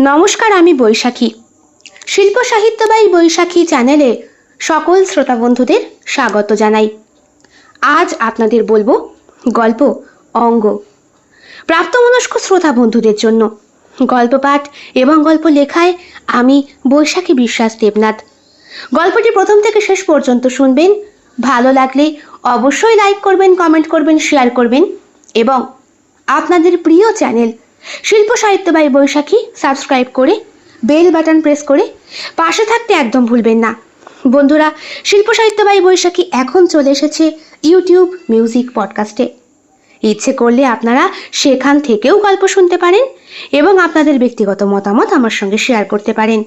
নমস্কার, আমি বৈশাখী। শিল্প সাহিত্য বাই বৈশাখী চ্যানেলে সকল শ্রোতা বন্ধুদের স্বাগত জানাই। আজ আপনাদের বলবো গল্প অঙ্গ। প্রাপ্তমনস্ক শ্রোতা বন্ধুদের জন্য গল্প পাঠ এবং গল্প লেখায় আমি বৈশাখী বিশ্বাস দেবনাথ। গল্পটি প্রথম থেকে শেষ পর্যন্ত শুনবেন। ভালো লাগলে অবশ্যই লাইক করবেন, কমেন্ট করবেন, শেয়ার করবেন এবং আপনাদের প্রিয় চ্যানেল শিল্প সাহিত্য বাই বৈশাখী সাবস্ক্রাইব করে বেল বাটন প্রেস করে পাশে থাকতে একদম ভুলবেন না। বন্ধুরা, শিল্প সাহিত্য বাই বৈশাখী এখন চলে এসেছে ইউটিউব মিউজিক পডকাস্টে। ইচ্ছে করলে আপনারা সেখান থেকেও গল্প শুনতে পারেন এবং আপনাদের ব্যক্তিগত মতামত আমার সঙ্গে শেয়ার করতে পারেন।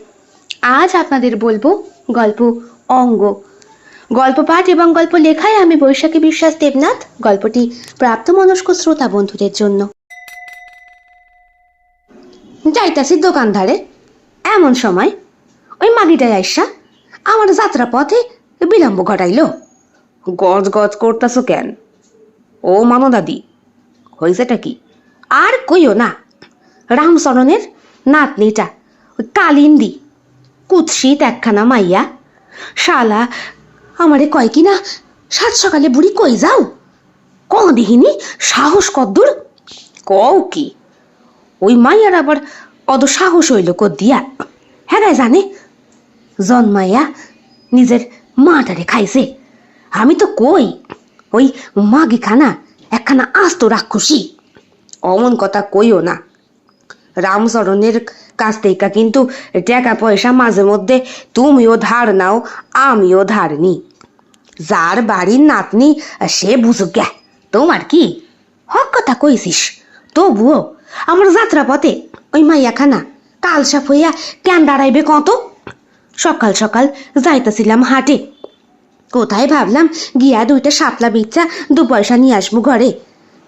আজ আপনাদের বলবো গল্প অঙ্গ। গল্প পাঠ এবং গল্প লেখায় আমি বৈশাখী বিশ্বাস দেবনাথ। গল্পটি প্রাপ্তমনস্ক শ্রোতা বন্ধুদের জন্য। যাইতাছি দোকানধারে, এমন সময় ওই মাগিটাই আইসা আমার যাত্রা পথে বিলম্ব ঘটাইল। গজ গজ করতেছো কেন? ও মানো দাদি, হয়েছেটা কি? আর কইও না, রামচরণের নাতনিটা ওই কালিন্দি কুৎসিত একখানা মাইয়া। শালা আমারে কয় কি না, সাত সকালে বুড়ি কই যাও, ক দেখিনি সাহস কদ্দুর। কও কি? ওই মাইয়ার আবার অত সাহস হইল দিয়া? হ্যাঁ জানে জন্মাইয়া নিজের মাটারে খাইছে। আমি তো কই ওই মাগিখানা একখানা আস্ত রাক্ষসী। অমন কথা কইও না। রামচরণের কাছ থেকে কিন্তু টাকা পয়সা মাঝে মধ্যে তুমিও ধার নাও, আমিও ধার নি। যার বাড়ির নাতনি সে বুঝুক গে, তোমার কি? হক কথা কইছিস, তবুও আমার যাত্রা পথে ওই মাইয়াখানা কালসাপ হইয়া কেন দাঁড়াইবে কত? সকাল সকাল যাইতেছিলাম হাটে, কোথায় ভাবলাম গিয়া দুইটা শাপলা বিচ্চা 2 পয়সা নিয়ে আসবো ঘরে।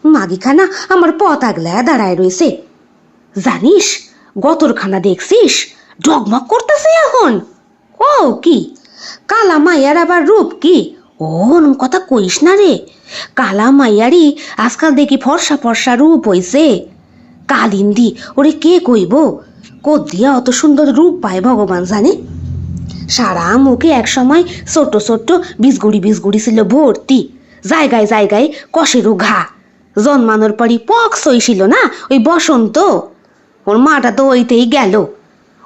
মাগিখানা আমার পথ আগলায় দাঁড়ায় রয়েছে। জানিস গতরখানা দেখছিস ডগমগ করতেছে এখন। ও কি কালা মাইয়ার আবার রূপ কি! ওর কথা কইস না রে, কালা মাইয়ারই আজকাল দেখি ফর্সা ফর্সা রূপ হইছে। কালিন্দি ওরে কে কইব, দিয়া অত সুন্দর রূপ পায় ভগবান জানে। সারা মুখে এক সময় ছোট্ট ছোট্ট বিজগুড়ি ছিল ভর্তি, জায়গায় জায়গায় কষেরও ঘা। জন্মানোর পরই পক্স হইছিল না ওই বসন্ত, ওর মাটা তো ওইতেই গেল।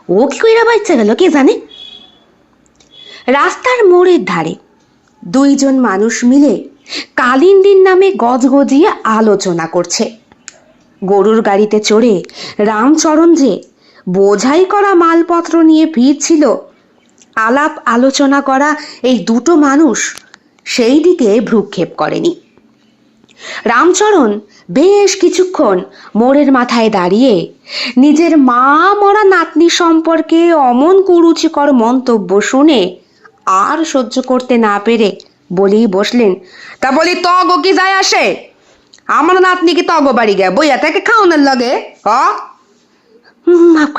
ও কি কইরা বাচ্চা গেল কে জানে। রাস্তার মোড়ের ধারে 2 জন মানুষ মিলে কালিন্দির নামে গজগজিয়ে আলোচনা করছে। গরুর গাড়িতে চড়ে রামচরণ যে বোঝাই করা মালপত্র নিয়ে ফিরছিল, আলাপ আলোচনা করা এই 2টো মানুষ সেই দিকে ভ্রুক্ষেপ করেনি। রামচরণ বেশ কিছুক্ষণ মোড়ের মাথায় দাঁড়িয়ে নিজের মা মরা নাতনি সম্পর্কে অমন কুরুচিকর মন্তব্য শুনে আর সহ্য করতে না পেরে বলেই বসলেন, তা বলি তগো কি যায় আসে? আমার নাতনি কি তগো বাড়ি গে বইয়া থেকে খাওনের লগে? মাফ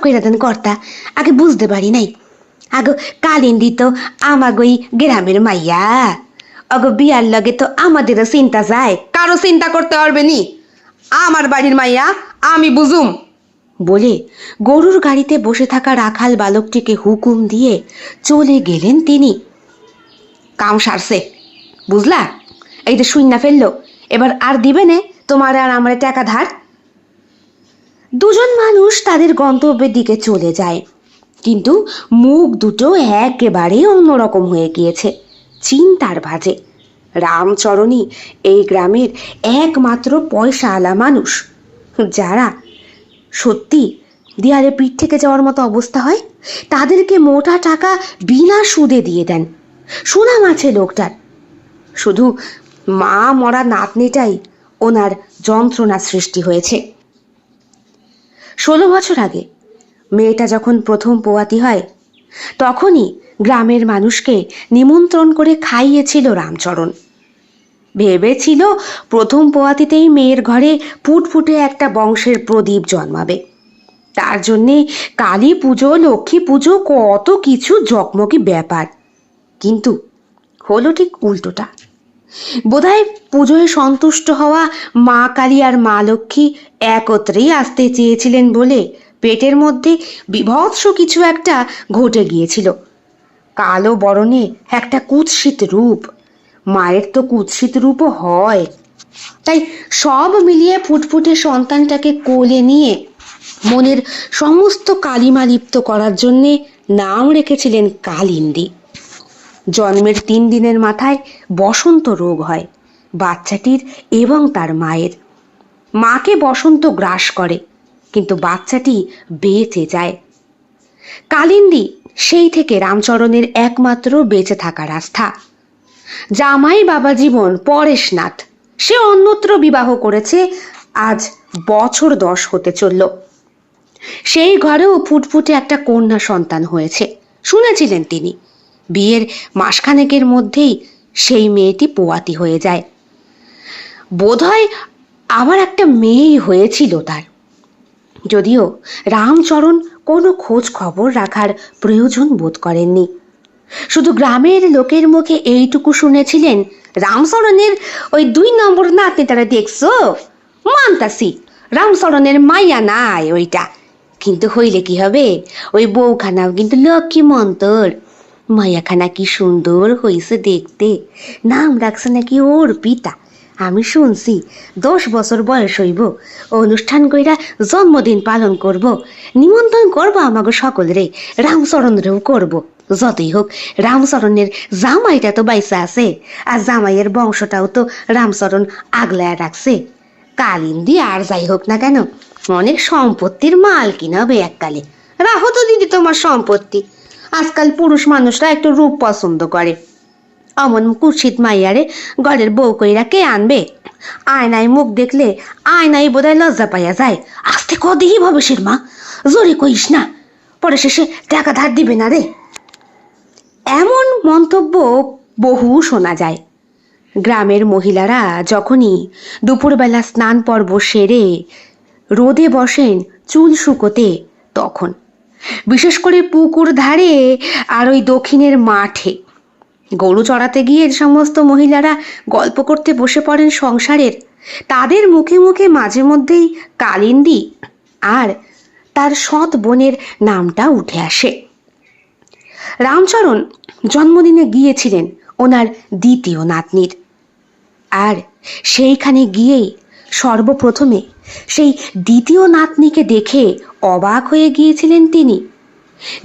কইরা দেন কর্তা, আগে বুঝতে পারি নাই। আগো কালিন্দি তো আমাগোই গ্রামের মাইয়া, অগো বিয়ার লগে তো আমাদেরও চিন্তা যায়। কারো চিন্তা করতে পারবে নি, আমার বাড়ির মাইয়া আমি বুঝুম বলে গরুর গাড়িতে বসে থাকা রাখাল বালকটিকে হুকুম দিয়ে চলে গেলেন তিনি। কাম সারছে বুঝলা? এই যে শূন্য ফেললো, এবার আর দিবে নে তোমার আর আমার টাকা ধার। 2 জন মানুষ তাদের গন্তব্যের দিকে চলে যায়, কিন্তু মুখ দুটো একেবারে অন্যরকম হয়ে গিয়েছে, চিন্তার ভাঁজে। রামচরণই এই গ্রামের একমাত্র পয়সাওয়ালা মানুষ, যারা সত্যি দেয়ালে পিঠ থেকে যাওয়ার মতো অবস্থা হয় তাদেরকে মোটা টাকা বিনা সুদে দিয়ে দেন। সুনাম আছে লোকটার, শুধু মা মরা নাতনিটাই ওনার যন্ত্রণা সৃষ্টি হয়েছে। 16 বছর আগে মেয়েটা যখন প্রথম পোয়াতি হয়, তখনই গ্রামের মানুষকে নিমন্ত্রণ করে খাইয়েছিল রামচরণ। ভেবেছিল প্রথম পোয়াতিতেই মেয়ের ঘরে ফুটফুটে একটা বংশের প্রদীপ জন্মাবে। তার জন্যে কালী পুজো, লক্ষ্মী পুজো, কত কিছু জকমকি ব্যাপার। কিন্তু হলো ঠিক উল্টোটা। বোধহয় পুজোয় সন্তুষ্ট হওয়া মা কালী আর মা লক্ষ্মী একত্রেই আসতে চেয়েছিলেন বলে পেটের মধ্যে বীভৎস কিছু একটা ঘটে গিয়েছিল। কালো বরণে একটা কুৎসিত রূপ। মায়ের তো কুৎসিত রূপও হয়। তাই সব মিলিয়ে ফুটফুটে সন্তানটাকে কোলে নিয়ে মনের সমস্ত কালিমা লিপ্ত করার জন্যে নাম রেখেছিলেন কালিন্দী। জন্মের 3 দিনের মাথায় বসন্ত রোগ হয় বাচ্চাটির এবং তার মায়ের। মাকে বসন্ত গ্রাস করে, কিন্তু বাচ্চাটি বেঁচে যায়। কালিন্দী সেই থেকে রামচরণের একমাত্র বেঁচে থাকার আস্থা। জামাই বাবা জীবন পরেশনাথ, সে অন্যত্র বিবাহ করেছে, আজ বছর 10 হতে চলল। সেই ঘরেও ফুটফুটে একটা কন্যা সন্তান হয়েছে শুনেছিলেন তিনি। বিয়ের মাসখানেকের মধ্যেই সেই মেয়েটি পোয়াতি হয়ে যায়। বোধহয় আবার একটা মেয়েই হয়েছিল তার। যদিও রামচরণ কোনো খোঁজ খবর রাখার প্রয়োজন বোধ করেননি। শুধু গ্রামের লোকের মুখে এইটুকু শুনেছিলেন, রামচরণের ওই 2 নম্বর নাতনি তারা দেখছো, মানতাসি রামচরণের মাইয়া নাই ওইটা, কিন্তু হইলে কি হবে, ওই বউখানাও কিন্তু লক্ষ্মী মন্তর। মাইয়াখানা কি সুন্দর হয়েছে দেখতে, নাম রাখছে নাকি ওর পিতা। আমি শুনছি 10 বছর বয়স হইব, অনুষ্ঠান কইরা জন্মদিন পালন করব, নিমন্ত্রণ করব আমাকে সকলরে, রামচরণরেও করব। যতই হোক রামচরণের জামাইটা তো বাইসা আছে, আর জামাইয়ের বংশটাও তো রামচরণ আগলায় রাখছে। কালিন্দী আর যাই হোক না কেন অনেক সম্পত্তির মালকিন হবে এককালে। রাহো তো দিদি তোমার সম্পত্তি। আজকাল পুরুষ মানুষরা একটু রূপ পছন্দ করে। অমন কুৎসিত মাইয়ারে ঘরের বউ কইরা কে আনবে? আয়নায় মুখ দেখলে আয়নায় বোধহয় লজ্জা পাইয়া যায়। আস্তে কদিই ভবেশের মা, জোরে কইস না, পরে শেষে টাকা ধার দিবে না রে। এমন মন্তব্য বহু শোনা যায়। গ্রামের মহিলারা যখনই দুপুরবেলা স্নান পর্ব সেরে রোদে বসেন চুল শুকোতে, তখন বিশেষ করে পুকুর ধারে আর ওই দক্ষিণের মাঠে গরু চড়াতে গিয়ে যে সমস্ত মহিলারা গল্প করতে বসে পড়েন সংসারের, তাদের মুখে মুখে মাঝে মধ্যেই কালিন্দী আর তার সৎ বোনের নামটা উঠে আসে। রামচরণ জন্মদিনে গিয়েছিলেন ওনার দ্বিতীয় নাতনির, আর সেইখানে গিয়েই সর্বপ্রথমে সেই দ্বিতীয় নাতনিকে দেখে অবাক হয়ে গিয়েছিলেন তিনি।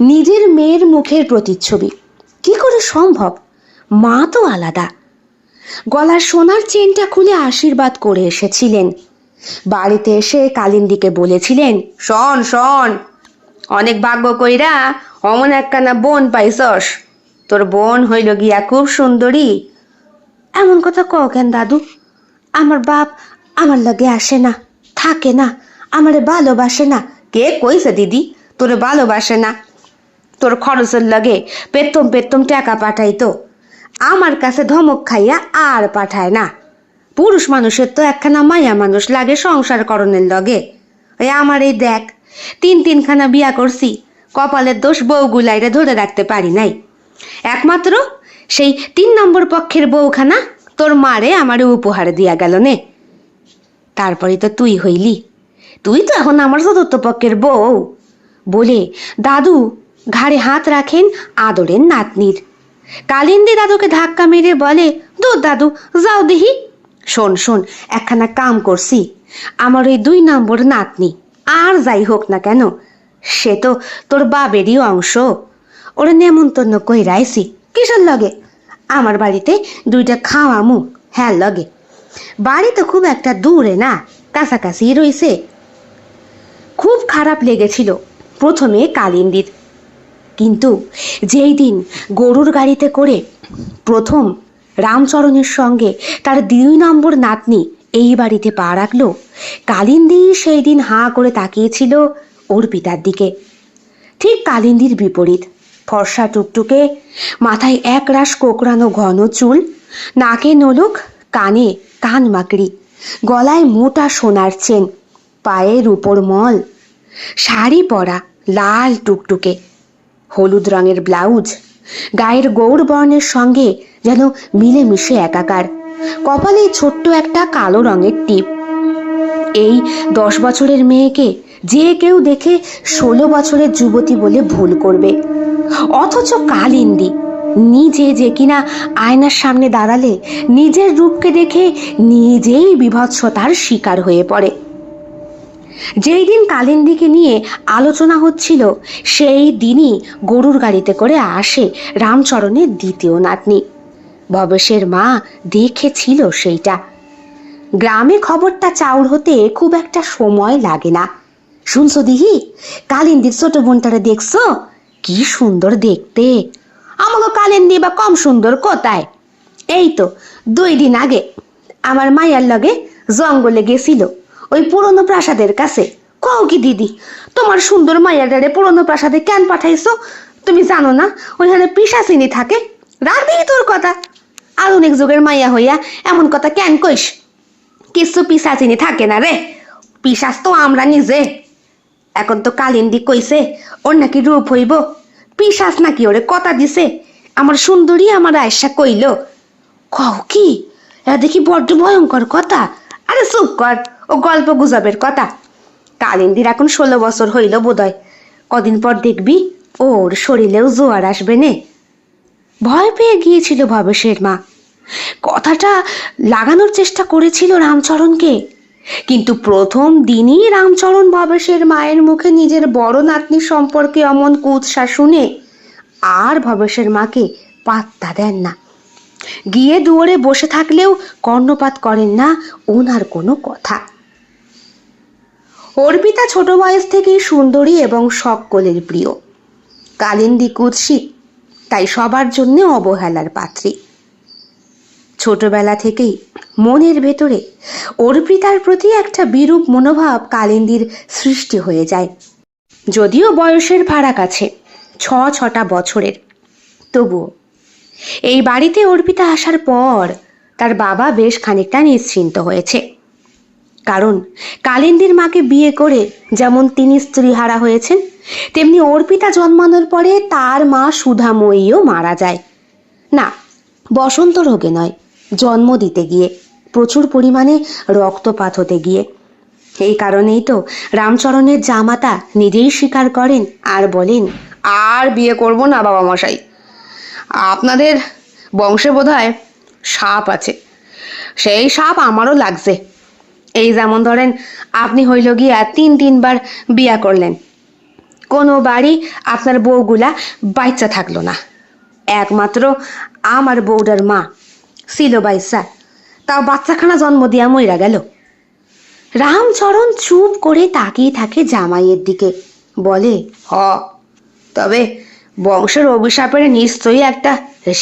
নিজের মেয়ের মুখের প্রতিচ্ছবি, কি করে সম্ভব? মা তো আলাদা। গলার সোনার চেনটা খুলে আশীর্বাদ করে এসেছিলেন। বাড়িতে এসে কালিন্দীকে বলেছিলেন, শোন শোন, অনেক ভাগ্য কইরা অমন একখানা বোন পাইছস। তোর বোন হইল গিয়া খুব সুন্দরী। এমন কথা কও কেন দাদু? আমার বাপ আমার লগে আসে না, থাকে না, আমারে ভালোবাসে না। কে কইছে দিদি তোরে ভালোবাসে না? তোর খরচের লগে পেতম পেতম টাকা পাঠাইতো, আমার কাছে ধমক খাইয়া আর পাঠায় না। পুরুষ মানুষের তো একখানা মায়া মানুষ লাগে সংসার করণের লগে। ওই আমার এই দেখ, 3 বিয়া করছি, কপালের দোষ বউগুলাইরে ধরে রাখতে পারি নাই। একমাত্র সেই 3 নম্বর পক্ষের বউখানা তোর মারে আমারে উপহার দিয়া গেল নে। তারপরে তো তুই হইলি, তুই তো এখন আমার চতুর্থ পক্ষের বউ। বলে দাদু ঘাড়ে হাত রাখেন আদরের নাতনির। কালিন্দী দাদুকে ধাক্কা মেরে বলে, দূর দাদু যাও দেহি। শোন শোন, একখানা কাম করছি, আমার ওই 2 নম্বর নাতনি আর যাই হোক না কেন, সে তো তোর বাবেরই অংশ। ওরে নেমন্তন্ন কইরাইছি, কিসের লগে? আমার বাড়িতে 2টা খাওয়ামু, হ্যাঁ লগে। বাড়ি তো খুব একটা দূরে না, কাছাকাছি রইছে। খুব খারাপ লেগেছিল প্রথমে কালিন্দীর, কিন্তু যেই দিন গরুর গাড়িতে করে প্রথম রামচরণের সঙ্গে তার 2 নম্বর নাতনি এই বাড়িতে পা রাখলো, কালিন্দী সেই দিন হাঁ করে তাকিয়েছিল ওর পিতার দিকে। ঠিক কালিন্দীর বিপরীত, ফর্সা টুকটুকে, মাথায় একরাশ কোকড়ানো ঘন চুল, নাকে নোলক, কানে কান মাকড়ি, গলায় মোটা সোনার চেন, পায়ে রূপোর মল, শাড়ি পরা লাল টুকটুকে, হলুদ রঙের ব্লাউজ, গায়ের গৌর বর্ণের সঙ্গে যেন মিলেমিশে একাকার, কপালে ছোট্ট একটা কালো রঙের টিপ। এই 10 বছরের মেয়েকে যে কেউ দেখে 16 বছরের যুবতী বলে ভুল করবে। অথচ কালিন্দী নিজে যে কিনা আয়নার সামনে দাঁড়ালে নিজের রূপকে দেখে নিজেই বিভৎসতার শিকার হয়ে পড়ে। যেই দিন কালিন্দীকে নিয়ে আলোচনা হচ্ছিল সেই দিনই গরুর গাড়িতে করে আসে রামচরণের দ্বিতীয় নাতনি। ভবেশের মা দেখেছিল সেইটা। গ্রামে খবরটা চাউর হতে খুব একটা সময় লাগে না। শুনছো দিহি, কালিন্দীর ছোট বোনটারে দেখছো? কি সুন্দর দেখতে। আমাকে কালিন্দী বা কম সুন্দর কোথায়? এই তো 2 দিন আগে আমার মায়ের লগে জঙ্গলে গেছিল, ওই পুরনো প্রাসাদের কাছে। কও কি দিদি, তোমার সুন্দর মাইয়াটারে পুরনো প্রাসাদে কেন পাঠাইছো? তুমি জানো না ওইখানে পিশাচিনী থাকে? রাখবি তোর কথা। আধুনিক যুগের মাইয়া হইয়া এমন কথা কেন কইস? কিছু পিশাচিনী থাকে না রে, পিশাচ তো আমরা নিজে। এখন তো কালিন্দী কইছে ওর নাকি রূপ হইব, পিশাচ নাকি ওরে কথা দিছে। আমার সুন্দরী আমার আয়সা কইল। কও কি? এরা দেখি বড্ড ভয়ঙ্কর কথা। আরে চুপ কর, ও গল্প গুজবের কথা। কালিন্দীর এখন 16 বছর হইল বোধহয়। কদিন পর দেখবি ওর শরীরেও জোয়ার আসবে নে। ভয় পেয়ে গিয়েছিল ভবেশের মা। কথাটা লাগানোর চেষ্টা করেছিল রামচরণকে, কিন্তু প্রথম দিনই রামচরণ ভবেশের মায়ের মুখে নিজের বড় নাতনি সম্পর্কে অমন কুৎসা শুনে আর ভবেশের মাকে পাত্তা দেন না। গিয়ে দুয়ারে বসে থাকলেও কর্ণপাত করেন না ওনার কোনো কথা। অর্পিতা ছোট বয়স থেকেই সুন্দরী এবং সকলের প্রিয়। কালিন্দী কুৎসিত, তাই সবার জন্য অবহেলার পাত্রী। ছোটবেলা থেকেই মনের ভেতরে অর্পিতার প্রতি একটা বিরূপ মনোভাব কালিন্দীর সৃষ্টি হয়ে যায়। যদিও বয়সের ফারাক আছে 6 বছরের, তবুও এই বাড়িতে অর্পিতা আসার পর তার বাবা বেশ খানিকটা নিশ্চিন্ত হয়েছে। কারণ কালিন্দীর মাকে বিয়ে করে যেমন তিনি স্ত্রীহারা হয়েছেন, তেমনি অর্পিতা জন্মানোর পরে তার মা সুধাময়ীও মারা যায়। না, বসন্ত রোগে নয়, জন্ম দিতে গিয়ে, প্রচুর পরিমাণে রক্তপাত হতে গিয়ে। এই কারণেই তো রামচরণের জামাতা নিজেই স্বীকার করেন আর বলেন, আর বিয়ে করব না বাবা মশাই। আপনাদের বংশে বোধহয় সাপ আছে, সেই সাপ আমারও লাগছে। এই যেমন ধরেন আপনি হইল গিয়া 3বার বিয়া করলেন, কোনো বাড়ি আপনার বউগুলা বাচ্চা থাকলো না। একমাত্র আমার বউটার মা ছিল বাইসা, তাও বাচ্চাখানা জন্ম দিয়া মইরা গেল। রামচরণ চুপ করে তাকিয়ে থাকে জামাইয়ের দিকে, বলে, তবে বংশের অভিশাপের নিশ্চয়ই একটা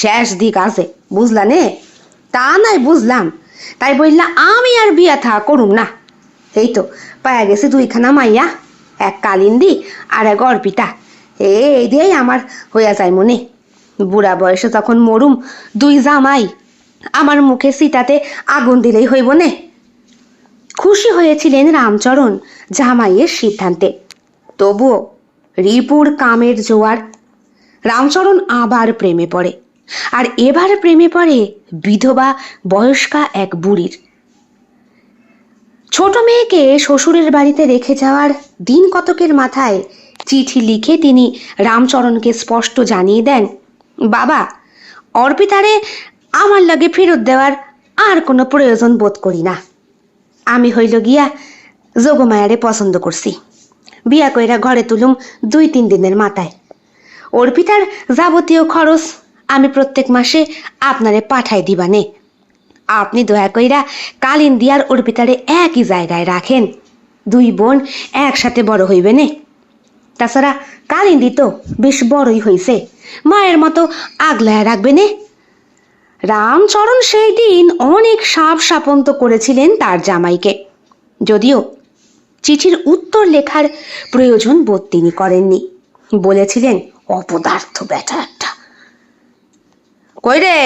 শেষ দিক আছে, বুঝলা নে? তা নাই বুঝলাম, তাই বললা আমি আর বিয়া থা করুম না। এই তো পায়া গেছে 2খানা মাইয়া, এক কালিন্দী আর এক অর্পিতা। এই দিয়েই আমার হইয়া যায় মনে। বুড়া বয়সে তখন মরুম 2 জামাই, আমার মুখে সিটাতে আগুন দিলেই হইব নে। খুশি হয়েছিলেন রামচরণ জামাইয়ের সিদ্ধান্তে। তবুও রিপুর কামের জোয়ার, রামচরণ আবার প্রেমে পড়ে। আর এবার প্রেমে পড়ে বিধবা বয়স্কা এক বুড়ির। ছোট মেয়েকে শ্বশুরের বাড়িতে রেখে যাওয়ার দিন কতকের মাথায় চিঠি লিখে তিনি রামচরণকে স্পষ্ট জানিয়ে দেন, বাবা, অর্পিতারে আমার লাগে ফেরত দেওয়ার আর কোনো প্রয়োজন বোধ করি না। আমি হইল গিয়া যোগমায়ারে পছন্দ করছি। বিয়া কইরা ঘরে তুলুম 2-3 দিনের মাথায়। অর্পিতার যাবতীয় খরচ আমি প্রত্যেক মাসে আপনারে পাঠাই দিবানে। আপনি দয়া কইরা কালিন্দী আর অর্পিতারে একই জায়গায় রাখেন, 2 বোন একসাথে বড় হইবে নে। তাছাড়া কালিন্দী তো বেশ বড়ই হইছে, মায়ের মতো আগলায় রাখবে নে। রামচরণ সেই দিন অনেক সাপ সাপন্ত করেছিলেন তার জামাইকে, যদিও চিঠির উত্তর লেখার প্রয়োজন বোধ তিনি করেননি। বলেছিলেন, অপদার্থ বেটা একটা। কই রে,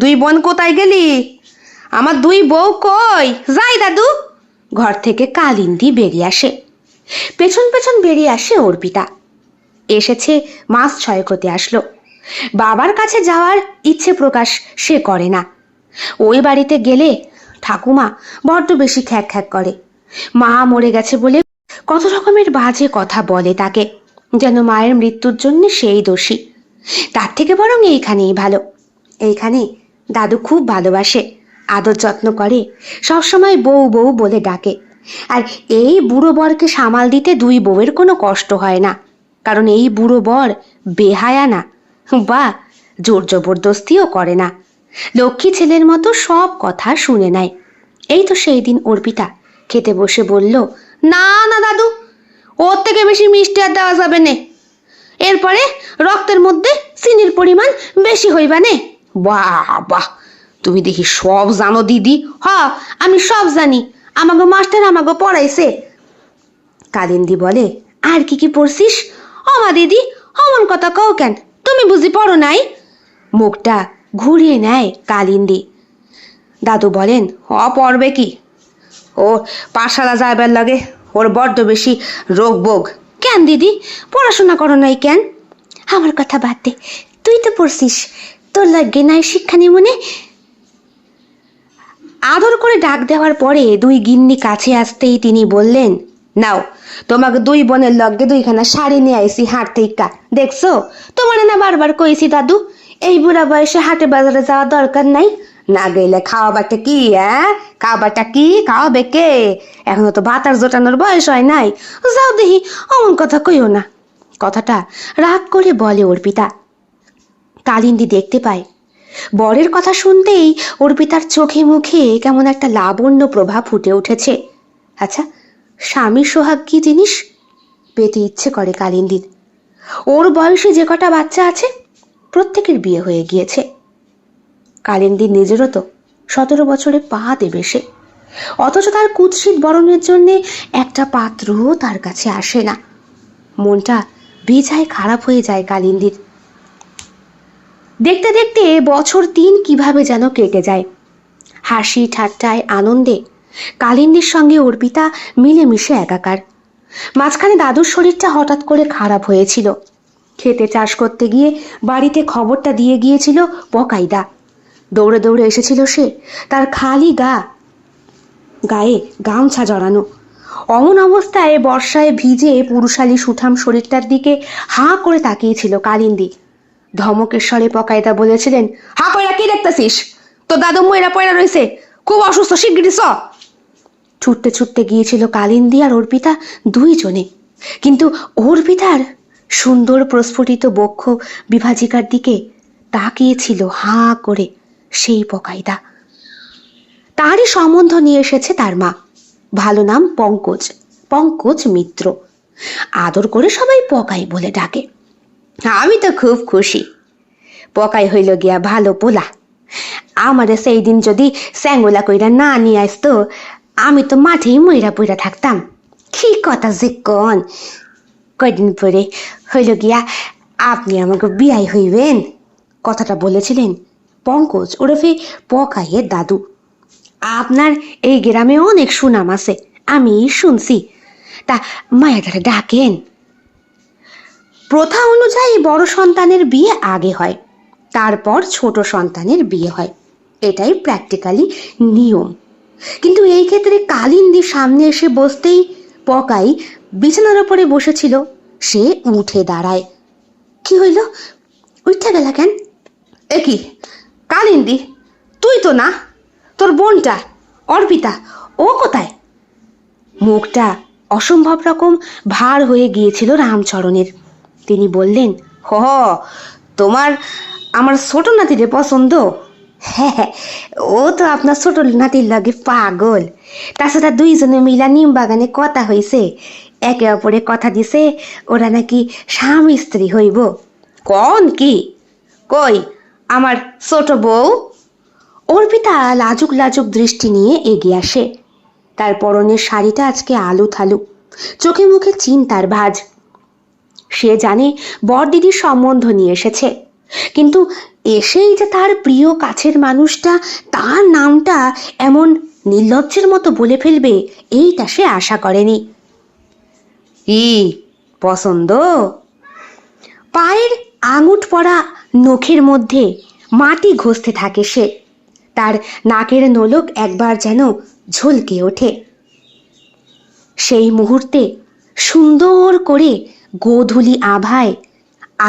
2 বোন কোথায় গেলি? আমার 2 বউ কই? যাই দাদু। ঘর থেকে কালিন্দী বেরিয়ে আসে, পেছন পেছন বেরিয়ে আসে অর্পিতা। এসেছে 6 মাস হতে আসলো। বাবার কাছে যাওয়ার ইচ্ছে প্রকাশ সে করে না। ওই বাড়িতে গেলে ঠাকুমা বড্ড বেশি খ্যাক খ্যাক করে। মা মরে গেছে বলে কত রকমের বাজে কথা বলে তাকে, যেন মায়ের মৃত্যুর জন্য সেই দোষী। তার থেকে বরং এইখানেই ভালো। এইখানে দাদু খুব ভালোবাসে, আদর যত্ন করে, সবসময় বউ বউ বলে ডাকে। আর এই বুড়ো বরকে সামাল দিতে দুই বউয়ের কোনো কষ্ট হয় না, কারণ এই বুড়ো বর বেহায়া না, বা জোর জবরদস্তিও করে না। লক্ষ্মী ছেলের মতো সব কথা শুনে নেয়। এই তো সেই দিন অর্পিতা খেতে বসে বলল, না না দাদু, ওর থেকে বেশি মিষ্টি আর দেওয়া যাবে না, এরপরে রক্তের মধ্যে চিনির পরিমাণ বেশি হইবা নে। বাহ বাহ, তুমি দেখি সব জানো দিদি। আমি সব জানি, আমাগো মাস্টার আমাগো পড়াইছে। কালিন্দী বলে, আর কি কি পড়ছিস? মা দিদি, অমন কথা কও কেন, তুমি বুঝি পড়ো নাই? মুখটা ঘুরিয়ে নেয় কালিন্দী। দাদু বলেন, পড়বে কি, ও পাঠশালা যাইবার লাগে, ওর বড্ড বেশি রোগ বোগ। কেন দিদি, পড়াশোনা করো নাই কেন? আমার কথা বাদ দে, তুই তো পড়ছিস, তোর লাগে নাই শিক্ষা নিমনে? আদর করে ডাক দেওয়ার পরে দুই গিন্নি কাছে আসতেই তিনি বললেন, নাও, তোমাকে দুই বোনের লগে দুইখানা শাড়ি নিয়ে আইসি হাট থেকে, দেখছো? তোমার না বারবার কইছি দাদু, এই বুড়া বয়সে হাটে বাজারে যাওয়া দরকার নাই। না গেলে খাওয়াবাটা কি? খাওয়াবাটা কি, খাওয়াবে কে? এখনো তো ভাতার জোটানোর বয়স হয় নাই। যাও দেখি, অমন কথা কইও না। কথাটা রাগ করে বলে অর্পিতা। কালিন্দী দেখতে পায়, বরের কথা শুনতেই অর্পিতার চোখে মুখে কেমন একটা লাবণ্য প্রভাব ফুটে উঠেছে। আচ্ছা, স্বামী সোহাগ কি জিনিস পেতে ইচ্ছে করে কালিন্দীর। ওর বয়সে যে কটা বাচ্চা আছে প্রত্যেকের বিয়ে হয়ে গিয়েছে। কালিন্দীর নিজেরও তো 17 বছরে পা দেবে সে, অথচ তার কুৎসিত বরণের জন্যে একটা পাত্রও তার কাছে আসে না। মনটা বেজায় খারাপ হয়ে যায় কালিন্দীর। দেখতে দেখতে বছর 3 কিভাবে যেন কেটে যায়। হাসি ঠাট্টায় আনন্দে কালিন্দীর সঙ্গে অর্পিতা মিলেমিশে একাকার। মাঝখানে দাদুর শরীরটা হঠাৎ করে খারাপ হয়েছিল। খেতে চাষ করতে গিয়ে বাড়িতে খবরটা দিয়ে গিয়েছিল পকাইদা। দৌড়ে দৌড়ে এসেছিল সে, তার খালি গায়ে গামছা জড়ানো। অমন অবস্থায় বর্ষায় ভিজে পুরুষালী সুঠাম শরীরটার দিকে হাঁ করে তাকিয়েছিল কালিন্দী। ধমকের স্বরে পকাইদা বলেছিলেন, হা কইরা কি দেখতেছিস? তো দাদু মইরা পয়রা রইছে, খুব অসুস্থ, শিগগিরই চ। ছুটতে ছুটতে গিয়েছিল কালিন্দী আর অর্পিতা দুইজনে, কিন্তু অর্পিতার সুন্দর প্রস্ফুটিত বক্ষ বিভাজিকার দিকে তাকিয়েছিল হাঁ করে সেই পকাইদা। তারই সম্বন্ধ নিয়ে এসেছে তার মা, ভালো নাম পঙ্কজ, পঙ্কজ মিত্র। আদর করে সবাই পকাই বলে ডাকে। আমি তো খুব খুশি, পকাই হইল গিয়া ভালো পোলা। আমারে সেই দিন যদি স্যাঙ্গুলা কইরা না নিয়ে আসতো, আমি তো মাঠেই মইরা পইরা থাকতাম। কি কথা যে কন, কয়দিন পরে হইল গিয়া আপনি আমাকে বিয়াই হইবেন। কথাটা বলেছিলেন পঙ্কজ ওরফে পকাইয়ের দাদু। আপনার এই গ্রামে অনেক সুনাম আছে, আমি শুনছি। তা মায়াদারে ডাকেন। প্রথা অনুযায়ী বড় সন্তানের বিয়ে আগে হয়, তারপর ছোট সন্তানের বিয়ে হয়, এটাই প্র্যাকটিক্যালি নিয়ম। কিন্তু এই ক্ষেত্রে কালিন্দীর সামনে এসে বসতেই পকাই বিছানার উপরে বসেছিল, সে উঠে দাঁড়ায়। কি হইল, উঠে গেলা কেন? এ কি কালিন্দী, তুই তো না, তোর বোনটা অর্পিতা ও কোথায়? মুখটা অসম্ভব রকম ভার হয়ে গিয়েছিল রামচরণের। তিনি বললেন, তোমার আমার ছোট নাতিরে পছন্দ? হ্যাঁ, ও তো আপনার ছোট নাতির লাগে পাগল। তাছাড়া দুইজনে মিলা নিম বাগানে কথা হইছে, একে অপরে কথা দিছে ওরা নাকি স্বামী স্ত্রী হইব। কোন কি? কই আমার ছোট বউ? অর্পিতা লাজুক লাজুক দৃষ্টি নিয়ে এগিয়ে আসে। তার পরনের শাড়িটা আজকে আলু থালু, চোখে মুখে চিন্তার ভাঁজ। সে জানে বড়দিদির সম্বন্ধ নিয়ে এসেছে, কিন্তু এসেই যে তার প্রিয় কাছের মানুষটা তার নামটা এমন নির্লজ্জের মতো বলে ফেলবে এইটা সে আশা করেনি। কি পছন্দ? পায়ের আঙুঠ পরা নখের মধ্যে মাটি ঘষতে থাকে সে। তার নাকের নোলক একবার যেন ঝলকে ওঠে। সেই মুহূর্তে সুন্দর করে গোধূলি আভায়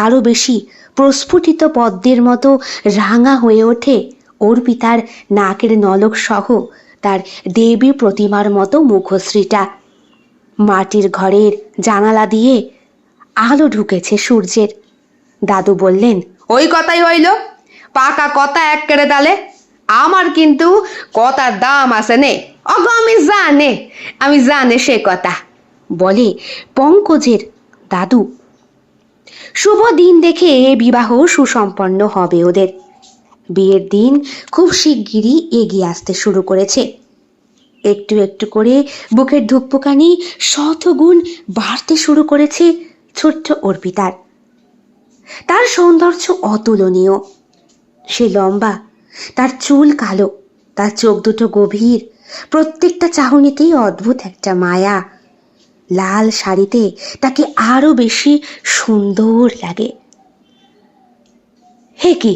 আরও বেশি প্রস্ফুটিত পদ্মের মতো রাঙা হয়ে ওঠে অর্পিতার নাকের নলক সহ তার দেবী প্রতিমার মতো মুখশ্রীটা। মাটির ঘরের জানালা দিয়ে আলো ঢুকেছে সূর্যের। দাদু বললেন, ওই কথাই হইল, পাকা কথা এক করে দালে। আমার কিন্তু কথার দাম আছে নে। অগ আমি জানে সে কথা, বলে পঙ্কজের দাদু। শুভ দিন দেখে বিবাহ সুসম্পন্ন হবে ওদের। বিয়ের দিন খুব শিগগিরই এগিয়ে আসতে শুরু করেছে। একটু একটু করে বুকের ধুকপুকানি শতগুণ বাড়তে শুরু করেছে ছোট্ট অর্পিতার। তার সৌন্দর্য অতুলনীয়। সে লম্বা, তার চুল কালো, তার চোখ দুটো গভীর, প্রত্যেকটা চাহনিতেই অদ্ভুত একটা মায়া। লাল শাড়িতে তাকে আরো বেশি সুন্দর লাগে। হে কি,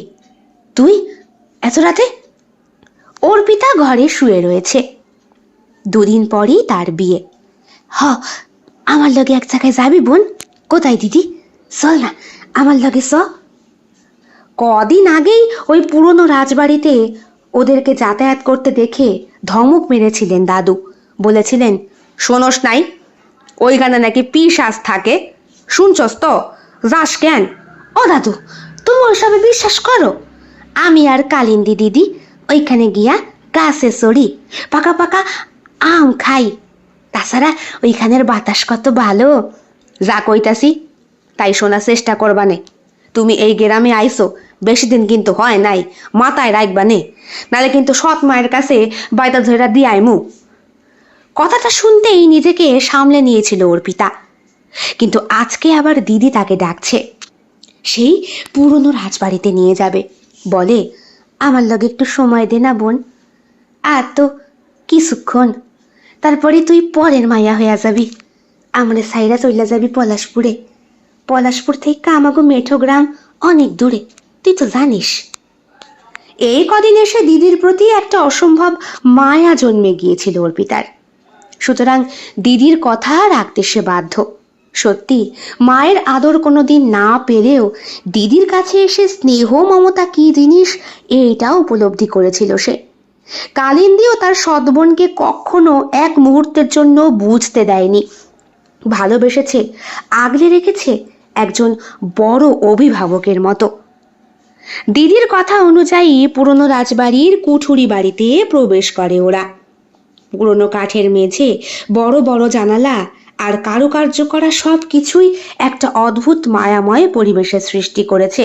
তুই এত রাতে? অর্পিতা ঘরে শুয়ে রয়েছে। দুদিন পরই তার বিয়ে। আমার লগে এক জায়গায় যাবি বোন? কোথায় দিদি? চল না আমার লগে চ। কদিন আগেই ওই পুরনো রাজবাড়িতে ওদেরকে যাতায়াত করতে দেখে ধমক মেরেছিলেন দাদু। বলেছিলেন, শোনস নাই ওইখানে নাকি পিশাচ থাকে, শুনছস তো? যাস কেন? ও দাদু, তুমি ওসবে বিশ্বাস করো? আমি আর কালিন্দী দিদি ওইখানে গিয়া গাছে চড়ি, পাকা পাকা আম খাই। তাছাড়া ওইখানের বাতাস কত ভালো। যা কইতাছি তাই শোনার চেষ্টা করবানে। তুমি এই গ্রামে আইসো বেশি দিন কিন্তু হয় নাই, মাথায় রাখবানে, নালে কিন্তু সৎ মায়ের কাছে বাইতা ধরা দিয়ে আইমু। কথাটা শুনতেই নিজেকে সামলে নিয়েছিল অর্পিতা, কিন্তু আজকে আবার দিদি তাকে ডাকছে। সেই পুরনো রাজবাড়িতে নিয়ে যাবে। বলে, আমার লগে একটু সময় দে না বোন, আর তো কিছুক্ষণ, তারপরে তুই পরের মাইয়া হইয়া যাবি। আমরা সাইরা চইলা যাবি পলাশপুরে। পলাশপুর থেকে আমাগো মেঠো গ্রাম অনেক দূরে, তুই তো জানিস। এই কদিন এসে দিদির প্রতি একটা অসম্ভব মায়া জন্মে গিয়েছিল অর্পিতার। সুতরাং দিদির কথা রাখতে সে বাধ্য। সত্যি, মায়ের আদর কোনোদিন না পেলেও দিদির কাছে এসে স্নেহ মমতা কি জিনিস এইটাও উপলব্ধি করেছিল সে। কালিন্দীও তার সৎবোনকে কখনো এক মুহূর্তের জন্য বুঝতে দেয়নি। ভালোবেসেছে, আগলে রেখেছে একজন বড় অভিভাবকের মতো। দিদির কথা অনুযায়ী পুরনো রাজবাড়ির কুঠুরি বাড়িতে প্রবেশ করে ওরা। পুরনো কাঠের মেঝে, বড় বড় জানালা আর কারুকার্য করা সব কিছুই একটা অদ্ভুত মায়াময় পরিবেশের সৃষ্টি করেছে।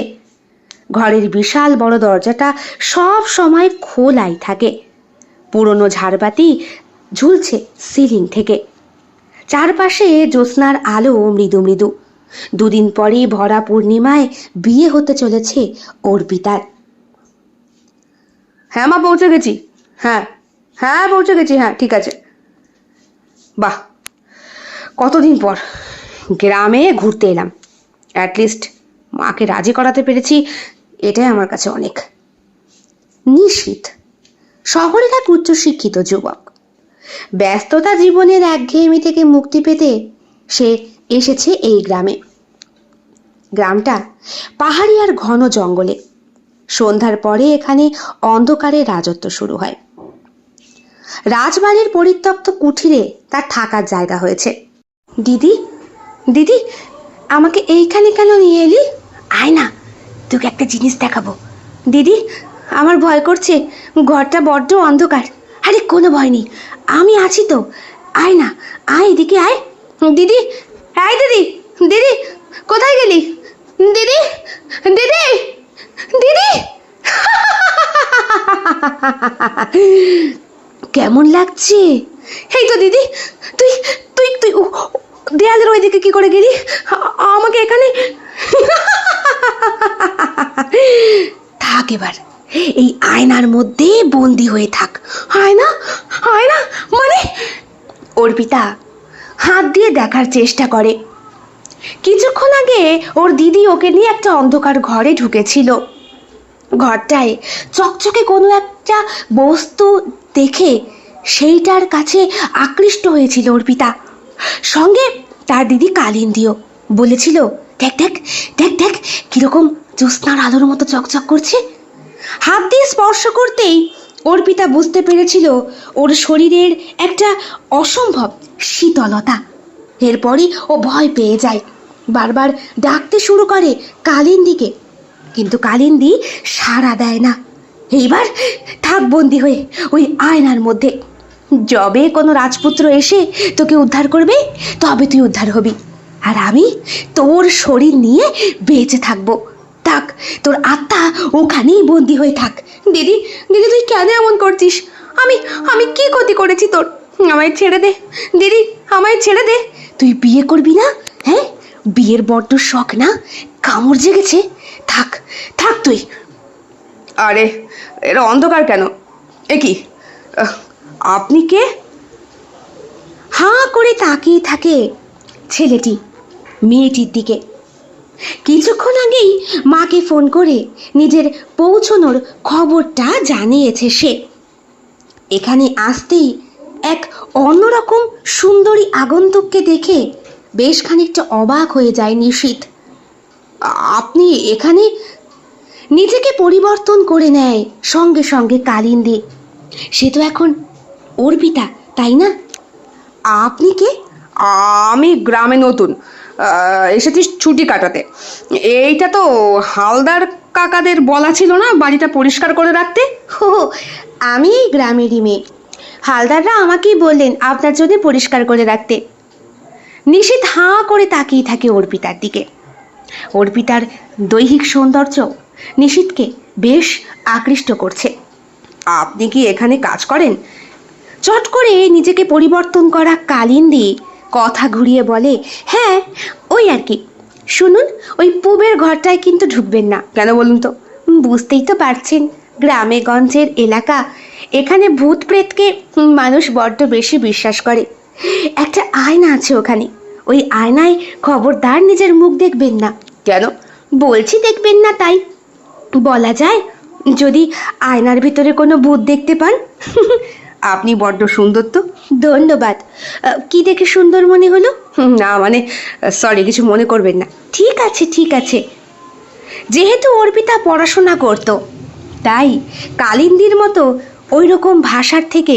ঘরের বিশাল বড় দরজাটা সব সময় খোলাই থাকে। পুরনো ঝাড়বাতি ঝুলছে সিলিং থেকে। চারপাশে জ্যোৎস্নার আলো মৃদু মৃদু। দুদিন পরেই ভরা পূর্ণিমায় বিয়ে হতে চলেছে অর্পিতার। হ্যাঁ মা, পৌঁছে গেছি। হ্যাঁ হ্যাঁ পৌঁছে গেছি, হ্যাঁ ঠিক আছে। বাহ, কতদিন পর গ্রামে ঘুরতে এলাম। অ্যাটলিস্ট মাকে রাজি করাতে পেরেছি, এটাই আমার কাছে অনেক। নিশীথ শহরের এক উচ্চশিক্ষিত যুবক। ব্যস্ততা জীবনের একঘেয়েমি থেকে মুক্তি পেতে সে এসেছে এই গ্রামে। গ্রামটা পাহাড়ি আর ঘন জঙ্গলে। সন্ধ্যার পরে এখানে অন্ধকারের রাজত্ব শুরু হয়। রাজবাড়ির পরিত্যক্ত কুঠিরে তার থাকার জায়গা হয়েছে। দিদি, দিদি, আমাকে এইখানে কেন নিয়ে এলি? আয় না, তোকে একটা জিনিস দেখাবো। দিদি, আমার ভয় করছে, ঘরটা বড্ড অন্ধকার। আরে কোনো ভয় নেই, আমি আছি তো। আয় না, আয় এদিকে আয়। দিদি, আয় দিদি, দিদি কোথায় গেলি? দিদি, দিদি, দিদি। কেমন লাগছে? এই তো দিদি, তুই তুই তুই দেয়ালের ওইদিকে কি করে গেলি? আমাকে এখানে থাক, এবার এই আয়নার মধ্যে বন্দি হয়ে থাক। আয়না, আয়না মানে? অর্পিতা হাত দিয়ে দেখার চেষ্টা করে। কিছুক্ষণ আগে ওর দিদি ওকে নিয়ে একটা অন্ধকার ঘরে ঢুকেছিল। ঘরটায় চকচকে কোনো একটা বস্তু দেখে সেইটার কাছে আকৃষ্ট হয়েছিল অর্পিতা। সঙ্গে তার দিদি কালিন্দীও বলেছিল, দেখ দেখ দেখ দেখ কিরকম জ্যোৎস্নার আলোর মতো চকচক করছে। হাত দিয়ে স্পর্শ করতেই অর্পিতা বুঝতে পেরেছিল ওর শরীরের একটা অসম্ভব শীতলতা। এরপরই ও ভয় পেয়ে যায়, বারবার ডাকতে শুরু করে কালিন্দীকে, কিন্তু কালিন্দী সাড়া দেয় না। এইবার থাক বন্দি হয়ে ওই আয়নার মধ্যে। যবে কোনো রাজপুত্র এসে তোকে উদ্ধার করবে তবে তুই উদ্ধার হবি, আর আমি তোর শরীর নিয়ে বেঁচে থাকবো। থাক, তোর আত্মা ওখানেই বন্দি হয়ে থাক। দিদি দিদি তুই কেন এমন করছিস? আমি আমি কি ক্ষতি করেছি তোর? আমায় ছেড়ে দে দিদি, আমায় ছেড়ে দে। তুই বিয়ে করবি না? হ্যাঁ, বিয়ের বড্ড শখ না? কামড় জেগেছে? থাক থাক তুই। আরে এরা অন্ধকার কেন? এ কি, আপনি কে? হাঁ করে তাকিয়ে থাকে ছেলেটি মেয়েটির দিকে। কিছুক্ষণ আগেই মাকে ফোন করে নিজের পৌঁছনোর খবরটা জানিয়েছে সে। এখানে আসতেই এক অন্যরকম সুন্দরী আগন্তুককে দেখে বেশ খানিকটা অবাক হয়ে যায় নিশীথ। আপনি এখানে? নিজেকে পরিবর্তন করে নেয় সঙ্গে সঙ্গে কালিন্দী। সে তো এখন অর্পিতা, তাই না? আপনি কে? আমি গ্রামে নতুন, এসেছি ছুটি কাটাতে। এইটা তো হালদার কাকাদের বলা ছিল না বাড়িটা পরিষ্কার করে রাখতে? ও, আমি এই গ্রামেরই মেয়ে। হালদাররা আমাকেই বললেন আপনার জন্য পরিষ্কার করে রাখতে। নিশীথ হাঁ করে তাকিয়ে থাকে অর্পিতার দিকে। অর্পিতার দৈহিক সৌন্দর্য নিশীথকে বেশ আকৃষ্ট করছে। আপনি কি এখানে কাজ করেন? চট করে নিজেকে পরিবর্তন করা কালিন্দী কথা ঘুরিয়ে বলে, হ্যাঁ ওই আর কি। শুনুন, ওই পূবের ঘরটায় কিন্তু ঢুকবেন না। কেন বলুন তো? বুঝতেই তো পারছেন, গ্রামে গঞ্জের এলাকা, এখানে ভূত প্রেতকে মানুষ বড্ড বেশি বিশ্বাস করে। একটা আয়না আছে ওখানে, ওই আয়নায় খবরদার নিজের মুখ দেখবেন না। কেন? বলছি দেখবেন না তাই। বলা যায় যদি আয়নার ভিতরে কোনো ভূত দেখতে পান। আপনি বড্ড সুন্দর তো। ধন্যবাদ। কি দেখে সুন্দর মনে হলো? না মানে, সরি, কিছু মনে করবেন না। ঠিক আছে ঠিক আছে। যেহেতু অর্পিতা পড়াশোনা করত, তাই কালিন্দীর মতো ওই রকম ভাষার থেকে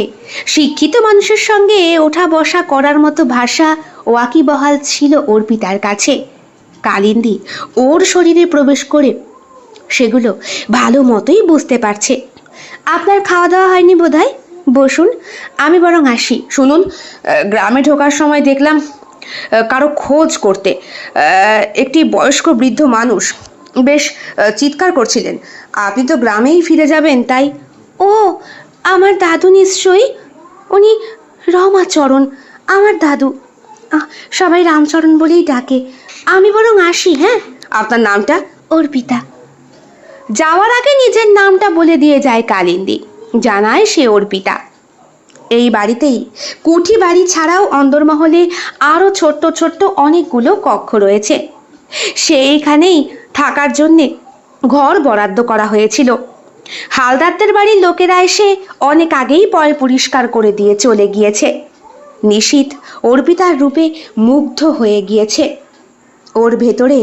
শিক্ষিত মানুষের সঙ্গে ওঠা বসা করার মতো ভাষা ওয়াকিবহাল ছিল অর্পিতার কাছে। কালিন্দী ওর শরীরে প্রবেশ করে সেগুলো ভালো মতোই বুঝতে পারছে। আপনার খাওয়া দাওয়া হয়নি বোধহয়, বসুন, আমি বরং আসি। শুনুন, গ্রামে ঢোকার সময় দেখলাম কারো খোঁজ করতে একটি বয়স্ক বৃদ্ধ মানুষ বেশ চিৎকার করছিলেন। আপনি তো গ্রামেই ফিরে যাবেন, তাই। ও, আমার দাদু নিশ্চয়ই। উনি রমাচরণ, আমার দাদু। সবাই রামচরণ বলেই ডাকে। আমি বরং আসি। হ্যাঁ। আপনার নামটা? অর্পিতা। যাওয়ার আগে নিজের নামটা বলে দিয়ে যায় কালিন্দী, জানায় সে অর্পিতা। এই বাড়িতেই কুঠি বাড়ি ছাড়াও অন্দরমহলে আরও ছোট্ট ছোট্ট অনেকগুলো কক্ষ রয়েছে। সেইখানেই থাকার জন্যে ঘর বরাদ্দ করা হয়েছিল। হালদারদের বাড়ির লোকেরা এসে অনেক আগেই পয় পরিষ্কার করে দিয়ে চলে গিয়েছে। নিশীথ অর্পিতার রূপে মুগ্ধ হয়ে গিয়েছে। ওর ভেতরে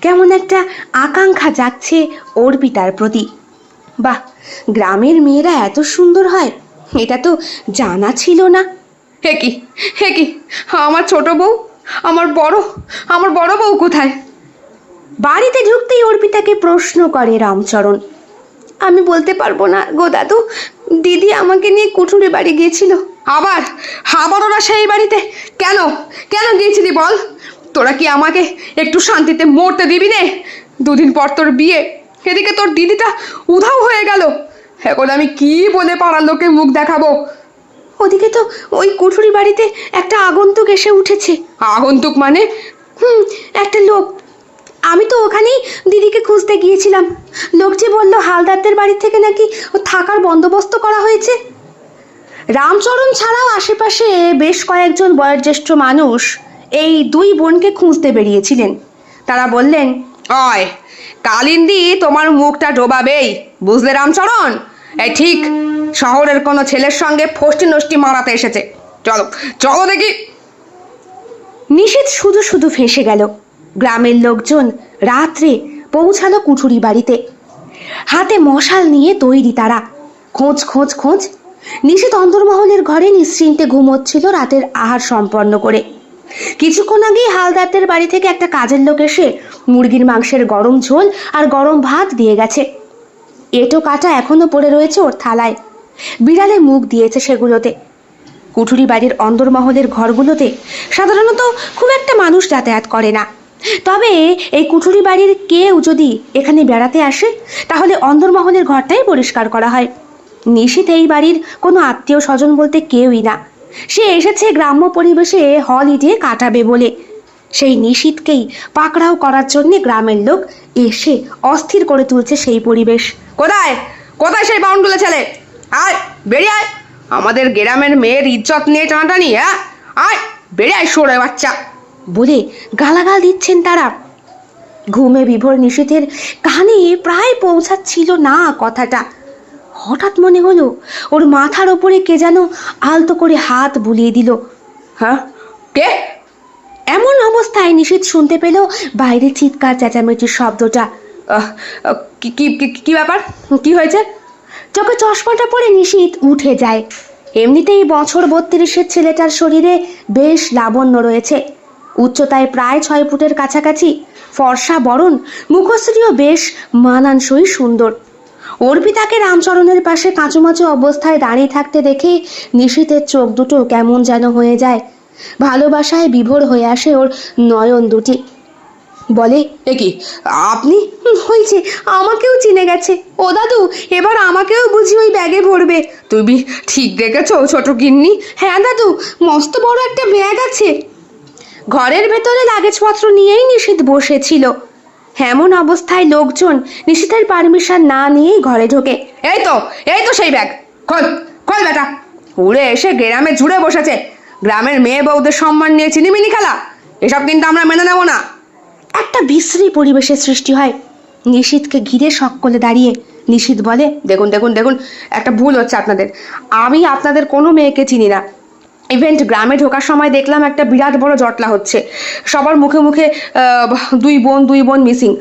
কেমন একটা আকাঙ্ক্ষা জাগছে অর্পিতার প্রতি। বাহ, গ্রামের মেয়েরা এত সুন্দর হয়, এটা তো জানা ছিল না। হে কি, হে কি, আমার ছোট বউ, আমার বড় বউ কোথায়? বাড়িতে ঢুকতেই অর্পিতাকে প্রশ্ন করে রামচরণ। আমি বলতে পারবো না গো দাদু, দিদি আমাকে নিয়ে কুঠুরে বাড়ি গিয়েছিল। আবার ওরা সেই বাড়িতে? কেন কেন গিয়েছিলি বল? তোরা কি আমাকে একটু শান্তিতে মরতে দিবি নে? দুদিন পর তোর বিয়ে, এদিকে তোর দিদিটা উধাও হয়ে গেল। এখন আমি কি বলে পাড়ার লোকে মুখ দেখাবো? ওদিকে তো ওই কুঠুরি বাড়িতে একটা আগন্তুক এসে উঠেছে। আগন্তুক মানে? একটা লোক। আমি তো ওখানেই দিদিকে খুঁজতে গিয়েছিলাম। লোকটি বলল হালদারদের বাড়ি থেকে নাকি থাকার বন্দোবস্ত করা হয়েছে। রামচরণ ছাড়াও আশেপাশে বেশ কয়েকজন বয়োজ্যেষ্ঠ মানুষ এই দুই বোনকে খুঁজতে বেরিয়েছিলেন। তারা বললেন, অয় কালিন্দী তোমার মুখটা ডোবাবেই, বুঝলে রামচরণ? এই ঠিক শহরের কোনো ছেলের সঙ্গে ফষ্টি নষ্টি মারাতে এসেছে। চলো চলো দেখি। নিশীথ শুধু শুধু ফেঁসে গেল। গ্রামের লোকজন রাত্রে পৌঁছালো কুঠুরি বাড়িতে। হাতে মশাল নিয়ে তৈরি তারা। খোঁজ খোঁজ খোঁজ। নিশীথ অন্দরমহলের ঘরে নিশ্চিন্তে ঘুমোচ্ছিল রাতের আহার সম্পন্ন করে। কিছুক্ষণ আগেই হালদারদের বাড়ি থেকে একটা কাজের লোক এসে মুরগির মাংসের গরম ঝোল আর গরম ভাত দিয়ে গেছে। এঁটো কাটা এখনো পড়ে রয়েছে ওর থালায়। বিড়ালে মুখ দিয়েছে সেগুলোতে। কুঠুরি বাড়ির অন্দরমহলের ঘরগুলোতে সাধারণত খুব একটা মানুষ যাতায়াত করে না। তবে এই কুঠুরি বাড়ির কেউ যদি এখানে বেড়াতে আসে তাহলে অন্দরমহলের ঘরটাই পরিষ্কার করা হয়। নিশীথ এই বাড়ির কোনো আত্মীয় স্বজন বলতে কেউই না। সে এসেছে গ্রাম্য পরিবেশে হলিডে কাটাবে বলে। সেই নিশীথকেই পাকড়াও করার জন্য গ্রামের লোক এসে অস্থির করে তুলছে সেই পরিবেশ। কোথায় কোথায় সেই বাউন্ডুলে ছেলে? আয় বেরিয়ে আয়, আমাদের গ্রামের মেয়ের ইজ্জত নিয়ে টানাটানি। হ্যাঁ আয় বেরিয়ে আয় সরে বাচ্চা বলে গালাগাল দিচ্ছেন তারা। ঘুমে বিভোর নিশীথের কানে প্রায় পৌঁছাচ্ছিল না কথাটা। হঠাৎ মনে হলো ওর মাথার ওপরে কে যেন আলতো করে হাত বুলিয়ে দিল। হ্যাঁ কে? এমন অবস্থায় নিশীথ শুনতে পেল বাইরে চিৎকার চেঁচামেচির শব্দটা। কি কি কি ব্যাপার? কি হয়েছে? চোখে চশমাটা পরে নিশীথ উঠে যায়। এমনিতেই বছর 32-এর ছেলেটার শরীরে বেশ লাবণ্য রয়েছে। উচ্চতায় প্রায় 6 ফুটের কাছাকাছি, ফর্সা বরণ, মুখশ্রীও বেশ মানানসই সুন্দর। অর্পিতাকে রামচরণের পাশে কাঁচুমাচু অবস্থায় দাঁড়িয়ে থাকতে দেখে নিশীথের চোখ দুটো কেমন যেন হয়ে যায়। ভালোবাসায় বিভোর হয়ে আসে ওর নয়ন দুটি। বলে, এ কি আপনি? হয়েছে, আমাকেও চিনে গেছে। ও দাদু, এবার আমাকেও বুঝি ওই ব্যাগে ভরবে। তুমি ঠিক দেখেছো ছোট গিন্নি? হ্যাঁ দাদু, মস্ত বড় একটা ব্যাগ আছে। ঘরের ভেতরে লাগেজপত্র নিয়েই নিশীথ বসেছিল। এমন অবস্থায় লোকজন নিশীথের পারমিশন না নিয়েই ঘরে ঢোকে। এই তো সেই ব্যাগ। খোল খোল বেটা। উড়ে এসে গ্রামে জুড়ে বসেছে। গ্রামের মেয়ে বউদের সম্মান নিয়ে চিনিমিনি খেলা, এসব কিন্তু আমরা মেনে নেব না। একটা বিশ্রী পরিবেশের সৃষ্টি হয়। নিশীথকে ঘিরে সকলে দাঁড়িয়ে। নিশীথ বলে, দেখুন দেখুন দেখুন, একটা ভুল হচ্ছে আপনাদের। আমি আপনাদের কোনো মেয়েকে চিনি না। ইভেন্ট গ্রামে ঢোকার সময় দেখলাম একটা বিরাট বড় জটলা হচ্ছে। সবার মুখে মুখে দুই বোন মিসিং।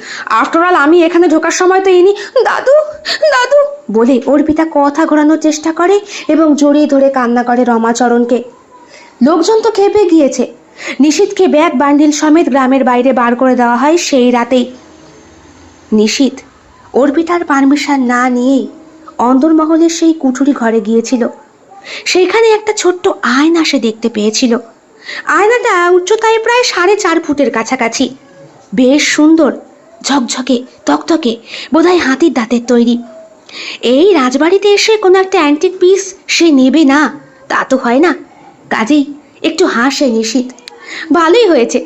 আফটারঅল আমি এখানে ঢোকার সময় তো ইনি দাদু দাদু বলে অর্পিতা কথা ঘোরানোর চেষ্টা করে এবং জড়িয়ে ধরে কান্না করে রমাচরণকে। লোকজন তো খেপে গিয়েছে। নিশীথকে ব্যাগ বান্ডিল সমেত গ্রামের বাইরে বার করে দেওয়া হয় সেই রাতেই। নিশীথ অর্পিতার পারমিশন না নিয়েই অন্দরমহলের সেই কুঠুরি ঘরে গিয়েছিল। সেইখানে একটা ছোট্ট আয়না সে দেখতে পেয়েছিল। আয়নাটা উচ্চতায় প্রায় 4.5 ফুটের কাছাকাছি। বেশ সুন্দর, ঝকঝকে তকতকে, বোধহয় হাতির দাঁতের তৈরি। এই রাজবাড়িতে এসে কোনো একটা অ্যান্টিক পিস সে নেবে না তা তো হয় না। কাজেই একটু হাসে নিশীথ। ভালোই হয়েছে,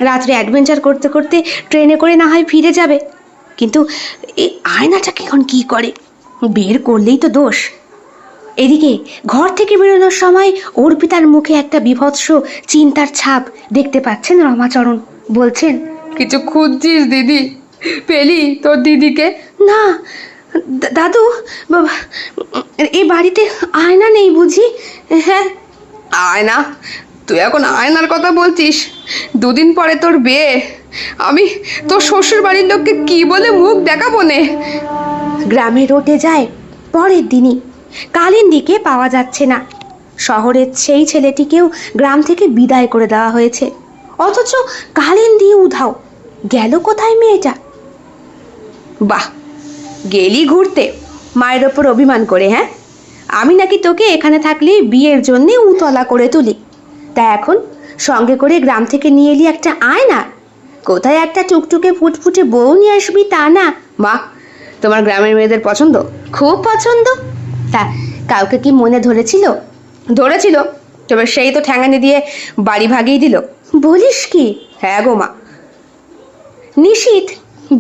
রাত্রে অ্যাডভেঞ্চার করতে করতে ট্রেনে করে না হয় ফিরে যাবে। কিন্তু এই আয়নাটাকে এখন কি করে? বের করলেই তো দোষ। এদিকে ঘর থেকে বেরোনোর সময় অর্পিতার মুখে একটা বিভৎস চিন্তার ছাপ দেখতে পাচ্ছেন রমাচরণ। বলছেন, কিছু খুঁজছিস দিদি? পেলি তোর দিদিকে? না দাদু, এই বাড়িতে আয়না নেই বুঝি? হ্যাঁ। আয়না? তুই এখন আয়নার কথা বলছিস? দুদিন পরে তোর বিয়ে। আমি তোর শ্বশুর বাড়ির লোককে কি বলে মুখ দেখাবো নে? গ্রামে রোটে যায় পরের দিনই। কালিন্দীকে পাওয়া যাচ্ছে না। শহরের সেই ছেলেটিকেও গ্রাম থেকে বিদায় করে দেওয়া হয়েছে। অথচ কালিন্দী উধাও। গেল কোথায় মেয়েটা? বাহ, গেলি ঘুরতে মায়ের ওপর অভিমান করে? হ্যাঁ, আমি নাকি তোকে এখানে থাকলে বিয়ের জন্যে উতলা করে তুলি, তা এখন সঙ্গে করে গ্রাম থেকে নিয়ে এলি একটা আয়না। কোথায় একটা টুকটুকে ফুটফুটে বউ নিয়ে আসবি তা না। মা, তোমার গ্রামের মেয়েদের পছন্দ? খুব পছন্দ। তা কাউকে কি মনে ধরেছিল? ধরেছিল, তবে সেই তো ঠ্যাঙানি দিয়ে বাড়ি ভাগিয়ে দিল। বলিস কি? হ্যাঁ গো মা। নিশীথ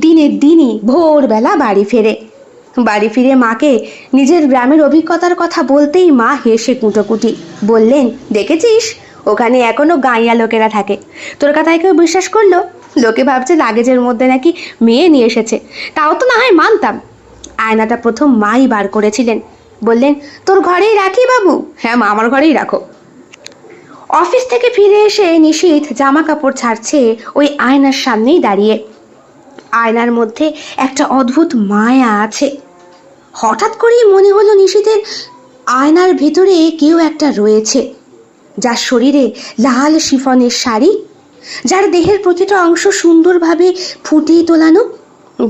দিনের দিনই ভোরবেলা বাড়ি ফেরে। বাড়ি ফিরে মাকে নিজের গ্রামের অভিজ্ঞতার কথা বলতেই মা হেসে কুটোকুটি। বললেন, দেখেছিস, ওখানে এখনো গাঁইয়া লোকেরা থাকে। তোর কথায় কেউ বিশ্বাস করলো? লোকে ভাবছে লাগেজের মধ্যে নাকি মেয়ে নিয়ে এসেছে। তাও তো না হয় মানতাম। আয়নাটা প্রথম মাই বার করেছিলেন। বললেন, তোর ঘরেই রাখি বাবু? হ্যাঁ মা, আমার ঘরেই রাখো। অফিস থেকে ফিরে এসে নিশীথ জামা কাপড় ছাড়ছে ওই আয়নার সামনেই দাঁড়িয়ে। আয়নার মধ্যে একটা অদ্ভুত মায়া আছে। হঠাৎ করেই মনে হলো নিশীথের আয়নার ভেতরে কেউ একটা রয়েছে, যার শরীরে লাল শিফনের শাড়ি, যার দেহের প্রতিটা অংশ সুন্দরভাবে ফুটিয়ে তোলানো,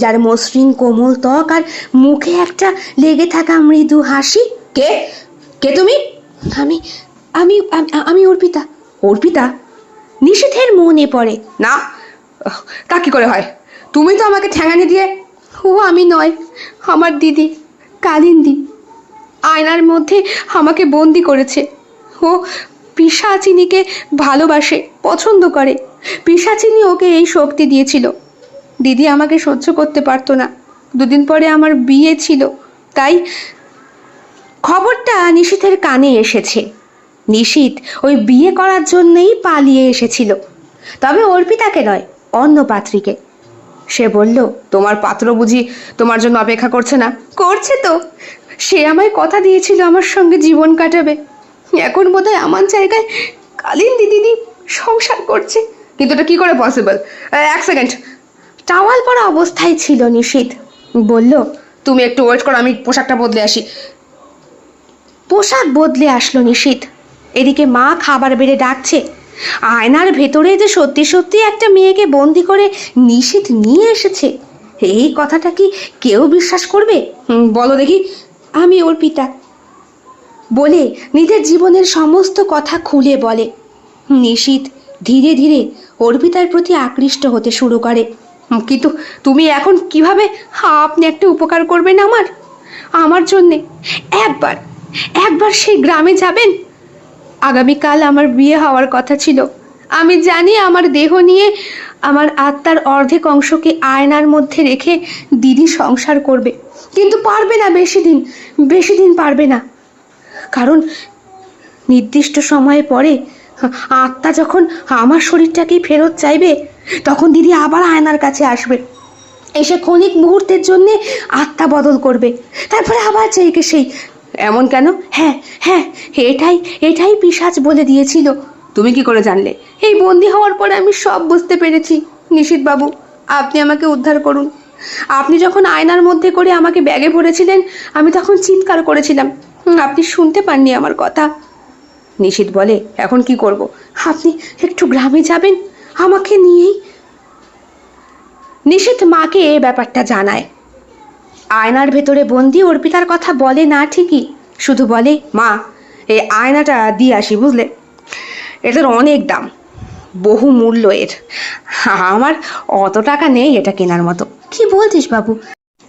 যার মসৃণ কোমল ত্বক আর মুখে একটা লেগে থাকা মৃদু হাসি। কে কে তুমি? আমি আমি আমি অর্পিতা। অর্পিতা? নিশীথের মনে পড়ে। না, তা কি করে হয়? তুমি তো আমাকে ঠ্যাঙানি দিয়ে। ও আমি নয়, আমার দিদি কালিন্দী আয়নার মধ্যে আমাকে বন্দি করেছে। ও পিশাচিনীকে ভালোবাসে, পছন্দ করে। পিশাচিনী ওকে এই শক্তি দিয়েছিল। দিদি আমাকে সহ্য করতে পারতো না। দুদিন পরে আমার বিয়ে ছিল, তাই খবরটা নিশীথের কানে এসেছে। নিশীথ ওই বিয়ে করার জন্যই পালিয়ে এসেছিল, তবে অর্পিতাকে নয়, অন্য পাত্রীকে। সে বলল, তোমার পাত্র বুঝি তোমার জন্য অপেক্ষা করছে না? করছে তো। সে আমায় কথা দিয়েছিল আমার সঙ্গে জীবন কাটাবে। এখন বোধহয় আমার জায়গায় কালিন্দী দিদি সংসার করছে। কিন্তু এটা কি করে পসিবল? এক সেকেন্ড। টাওয়াল পরা অবস্থায় ছিল নিশীথ। বলল, তুমি একটু ওয়েট করো, আমি পোশাকটা বদলে আসি। পোশাক বদলে আসলো নিশীথ। এদিকে মা খাবার বেড়ে ডাকছে। আয়নার ভেতরে যে সত্যি সত্যি একটা মেয়েকে বন্দি করে নিশীথ নিয়ে এসেছে, এই কথাটা কি কেউ বিশ্বাস করবে? বলো দেখি। আমি অর্পিতা বলে নিজের জীবনের সমস্ত কথা খুলে বলে। নিশীথ ধীরে ধীরে অর্পিতার প্রতি আকৃষ্ট হতে শুরু করে। কিন্তু তুমি এখন কিভাবে? আপনি একটা উপকার করবেন আমার জন্যে। একবার একবার সেই গ্রামে যাবেন। আগামীকাল আমার বিয়ে হওয়ার কথা ছিল। আমি জানি আমার দেহ নিয়ে আমার আত্মার অর্ধেক অংশকে আয়নার মধ্যে রেখে দিদি সংসার করবে, কিন্তু পারবে না, বেশি দিন পারবে না। কারণ নির্দিষ্ট সময়ে পরে আত্মা যখন আমার শরীরটাকেই ফেরত চাইবে, তখন দিদি আবার আয়নার কাছে আসবে, এসে ক্ষণিক মুহূর্তের জন্যে আত্মা বদল করবে, তারপরে আবার চাইকে সেই। এমন কেন? হ্যাঁ হ্যাঁ, এটাই পিশাচ বলে দিয়েছিল। তুমি কি করে জানলে? এই বন্দি হওয়ার পরে আমি সব বুঝতে পেরেছি। নিশীথ বাবু, আপনি আমাকে উদ্ধার করুন। আপনি যখন আয়নার মধ্যে করে আমাকে ব্যাগে ভরেছিলেন, আমি তখন চিৎকার করেছিলাম। আপনি শুনতে পাননি আমার কথা। নিশীথ বলে, এখন কি করব? আপনি একটু গ্রামে যাবেন আমাকে নিয়েই। নিশীথ মাকে এ ব্যাপারটা জানায়। আয়নার ভেতরে বন্দি অর্পিতার কথা বলে না ঠিকই, শুধু বলে, মা, এই আয়নাটা দিয়ে আসি, বুঝলে? এটার অনেক দাম, বহু মূল্য এর। আমার অত টাকা নেই এটা কেনার মতো। কি বলছিস বাবু?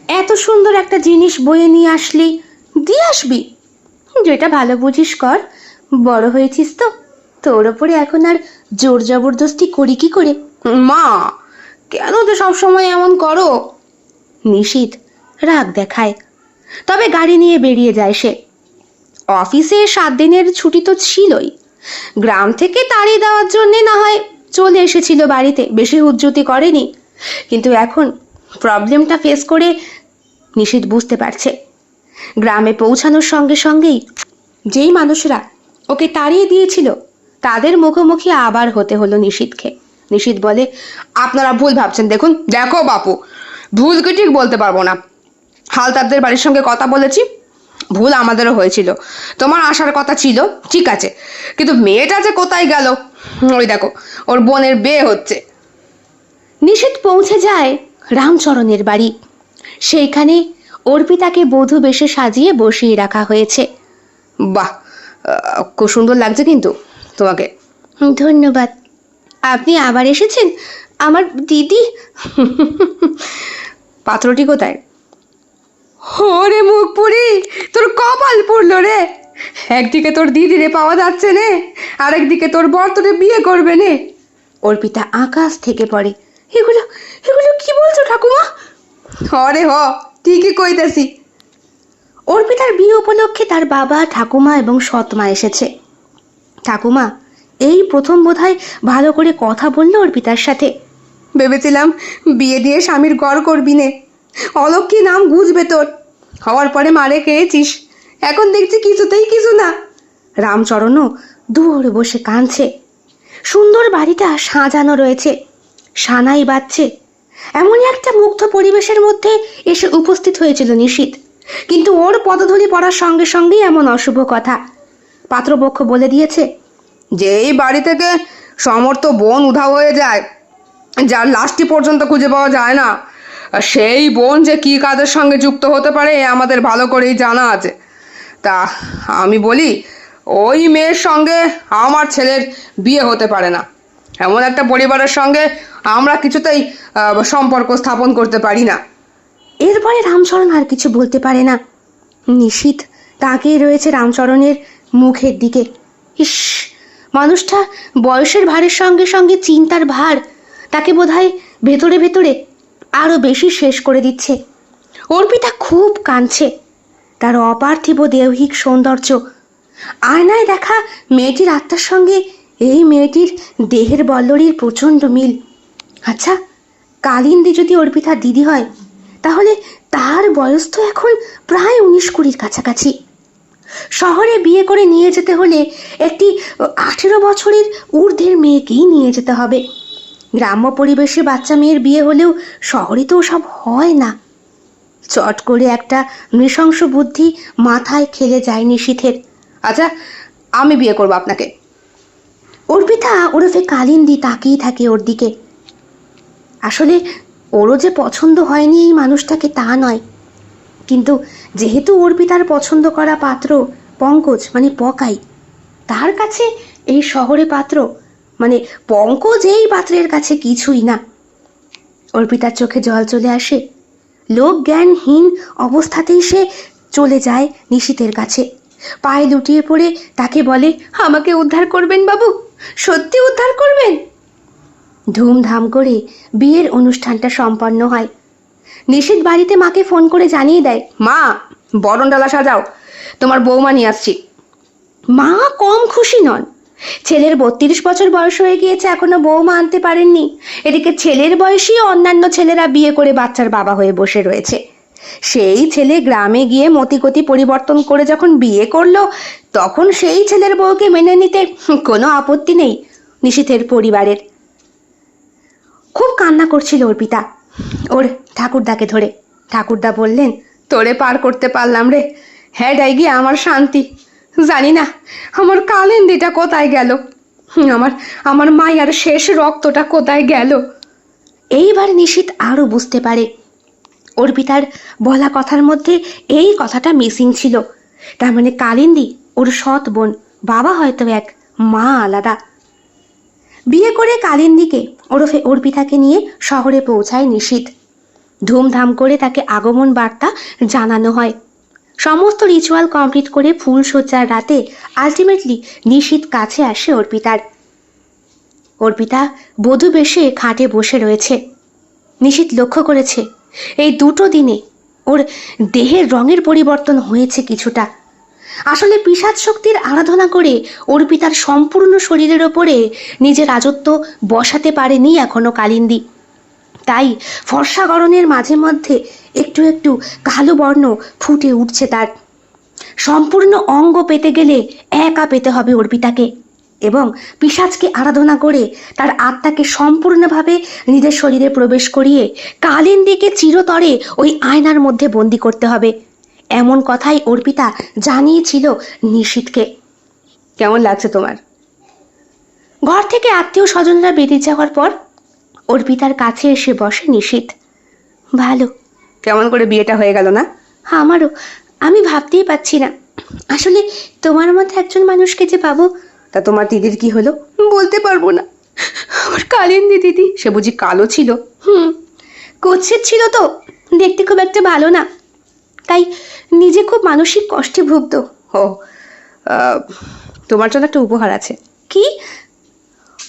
এত সুন্দর একটা জিনিস বয়ে নিয়ে আসলি, দিয়ে আসবি? যেটা ভালো বুঝিস কর। বড় হয়েছিস তো, তোর ওপরে এখন আর জোর জবরদস্তি করি কি করে? মা, কেন তো সবসময় এমন করো? নিশীথ রাগ দেখায়, তবে গাড়ি নিয়ে বেরিয়ে যায় সে। অফিসে 7 দিনের ছুটি তো ছিলই, গ্রাম থেকে তাড়িয়ে দেওয়ার জন্যে না হয় চলে এসেছিল বাড়িতে, বেশি হুজ্জুতি করেনি। কিন্তু এখন প্রবলেমটা ফেস করে নিশীথ বুঝতে পারছে, গ্রামে পৌঁছানোর সঙ্গে সঙ্গেই যেই মানুষরা ওকে তাড়িয়ে দিয়েছিল তাদের মুখোমুখি আবার হতে হলো নিশীথকে। নিশীথ বলে, আপনারা ভুল ভাবছেন। দেখো বাপু, ভুল কি ঠিক বলতে পারবো না। হালদারদের বাড়ির সঙ্গে কথা বলেছি, ভুল আমাদেরও হয়েছিল। তোমার আসার কথা ছিল, ঠিক আছে, কিন্তু মেয়েটা যে কোথায় গেল? ওই দেখো, ওর বোনের বিয়ে হচ্ছে। নিশীথ পৌঁছে যায় রামচরণের বাড়ি। সেইখানে অর্পিতাকে বধূ বেশে সাজিয়ে বসিয়ে রাখা হয়েছে। বাহ, খুব সুন্দর লাগছে কিন্তু তোমাকে। ধন্যবাদ। আপনি আবার এসেছেন? আমার দিদি। পাত্রটি কোথায়? ওরে মুখ পুরি, তোর কপাল পুড়লো রে। একদিকে তোর দিদিরে পাওয়া যাচ্ছে নে, আরেকদিকে তোর বর তোরে বিয়ে করবে নে। অর্পিতা আকাশ থেকে পড়ে। এগুলো এগুলো কি বলছো ঠাকুমা? অরে হ, ঠিকই কইতেছি। অর্পিতার বিয়ে উপলক্ষে তার বাবা, ঠাকুমা এবং সৎমা এসেছে। ঠাকুমা এই প্রথম বোধহয় ভালো করে কথা বললো অর্পিতার সাথে। ভেবেছিলাম বিয়ে দিয়ে স্বামীর গড় করবি নে, অলক্ষী নাম গুজবে তোর। হওয়ার পরে মারে খেয়েছিস, এখন দেখছি কিছুতেই কিছু না। রামচরণও দূরে বসে কাঁদছে। সুন্দর বাড়িটা সাজানো রয়েছে, সানাই বাজছে। এমনই একটা মুগ্ধ পরিবেশের মধ্যে এসে উপস্থিত হয়েছিল নিশীথ। কিন্তু ওর পদধূলি পড়ার সঙ্গে সঙ্গেই এমন অশুভ কথা। পাত্রপক্ষ বলে দিয়েছে, যে এই বাড়ি থেকে সমস্ত বোন উধাও হয়ে যায়, যার লাশটি পর্যন্ত খুঁজে পাওয়া যায় না, আর সেই বোন যে কী কাজের সঙ্গে যুক্ত হতে পারে এ আমাদের ভালো করেই জানা আছে। তা আমি বলি, ওই মেয়ের সঙ্গে আমার ছেলের বিয়ে হতে পারে না। এমন একটা পরিবারের সঙ্গে আমরা কিছুতেই সম্পর্ক স্থাপন করতে পারি না। এরপরে রামচরণ আর কিছু বলতে পারে না। নিশীথ তাকিয়ে রয়েছে রামচরণের মুখের দিকে। ইস, মানুষটা বয়সের ভারের সঙ্গে সঙ্গে চিন্তার ভার তাকে বোধহয় ভেতরে ভেতরে আরো বেশি শেষ করে দিচ্ছে। অর্পিতা খুব কাঁদছে। তার অপার্থিব দেহিক সৌন্দর্য, আয়নায় দেখা মেয়েটির আত্মার সঙ্গে এই মেয়েটির দেহের বল্লরীর প্রচণ্ড মিল। আচ্ছা, কালিন্দী যদি অর্পিতার দিদি হয়, তাহলে তার বয়স তো এখন প্রায় 19-20 কাছাকাছি। শহরে বিয়ে করে নিয়ে যেতে হলে একটি 18 বছরের ঊর্ধ্বের মেয়েকেই নিয়ে যেতে হবে। গ্রাম্য পরিবেশে বাচ্চা মেয়ের বিয়ে হলেও শহরে তো সব হয় না। চট করে একটা নৃশংস বুদ্ধি মাথায় খেলে যায় নিশীথের। আচ্ছা, আমি বিয়ে করবো আপনাকে। অর্পিতা ওরফে কালিন্দী তাকিয়ে থাকে ওর দিকে। আসলে ওরও যে পছন্দ হয়নি এই মানুষটাকে তা নয়, কিন্তু যেহেতু অর্পিতার পছন্দ করা পাত্র পঙ্কজ মানে পকাই, তার কাছে এই শহরে পাত্র মানে পঙ্কজ এই পাত্রের কাছে কিছুই না। অর্পিতার চোখে জল চলে আসে। লোক জ্ঞানহীন অবস্থাতেই সে চলে যায় নিশীথের কাছে, পায়ে লুটিয়ে পড়ে তাকে বলে, আমাকে উদ্ধার করবেন বাবু, সত্যি উদ্ধার করবেন। ধুমধাম করে বিয়ের অনুষ্ঠানটা সম্পন্ন হয়। নিশীথ বাড়িতে মাকে ফোন করে জানিয়ে দেয়, মা, বরণ ডালা সাজাও, তোমার বৌমা নিয়ে আসছি। মা কম খুশি নন। ছেলের 32 বছর বয়স হয়ে গিয়েছে, এখনো বৌমা আনতে পারেননি। এদিকে ছেলের বয়সী অন্যান্য ছেলেরা বিয়ে করে বাচ্চার বাবা হয়ে বসে রয়েছে। সেই ছেলে গ্রামে গিয়ে মতিগতি পরিবর্তন করে যখন বিয়ে করলো, তখন সেই ছেলের বউকে মেনে নিতে কোনো আপত্তি নেই নিশীথের পরিবারের। খুব কান্না করছিল অর্পিতা ওর ঠাকুরদাকে ধরে। ঠাকুরদা বললেন, তোরে পার করতে পারলাম রে, হ্যাঁ ডাই গিয়ে আমার শান্তি। জানি না আমার কালিন্দিটা কোথায় গেল, আমার মায়ের শেষ রক্তটা কোথায় গেল। এইবার নিশীথ আরও বুঝতে পারে অর্পিতার বলা কথার মধ্যে এই কথাটা মিসিং ছিল। তার মানে কালিন্দী ওর সৎ বোন, বাবা হয়তো এক, মা আলাদা। বিয়ে করে কালিন্দীকে ওরফে অর্পিতাকে নিয়ে শহরে পৌঁছায় নিশীথ। ধুমধাম করে তাকে আগমন বার্তা জানানো হয়। সমস্ত রিচুয়াল কমপ্লিট করে ফুলসজ্জার রাতে আলটিমেটলি নিশীথ কাছে আসে অর্পিতার। অর্পিতা বধূ বেশে খাটে বসে রয়েছে। নিশীথ লক্ষ্য করেছে এই 2 দিনে ওর দেহের রঙের পরিবর্তন হয়েছে কিছুটা। আসলে পিশাচ শক্তির আরাধনা করে অর্পিতার সম্পূর্ণ শরীরের ওপরে নিজের রাজত্ব বসাতে পারেনি এখনো কালিন্দী। তাই ফর্সা গরনের মাঝে মধ্যে একটু একটু কালো বর্ণ ফুটে উঠছে তার। সম্পূর্ণ অঙ্গ পেতে গেলে একা পেতে হবে অর্পিতাকে, এবং পিশাচকে আরাধনা করে তার আত্মাকে সম্পূর্ণভাবে নিজের শরীরে প্রবেশ করিয়ে কালিন্দীকে চিরতরে ওই আয়নার মধ্যে বন্দি করতে হবে। এমন কথাই অর্পিতা জানিয়েছিল নিশীথকে। কেমন লাগছে তোমার? ঘর থেকে আত্মীয় স্বজনরা বেরিয়ে যাওয়ার পর অর্পিতার কাছে এসে বসে নিশীথ। ভালো। কেমন করে বিয়েটা হয়ে গেল না? আমারও, আমি ভাবতেই পাচ্ছি না আসলে তোমার মধ্যে একজন মানুষকে যে পাবো। তা তোমার দিদির কি হলো? বলতে পারবো না। আমার কালিন্দী দিদি। সে বুঝি কালো ছিল? কুৎসিত ছিল তো, দেখতে খুব একটা ভালো না, তাই নিজে খুব মানসিক কষ্টে ভুগত। ও, তোমার জন্য একটা উপহার আছে। কি?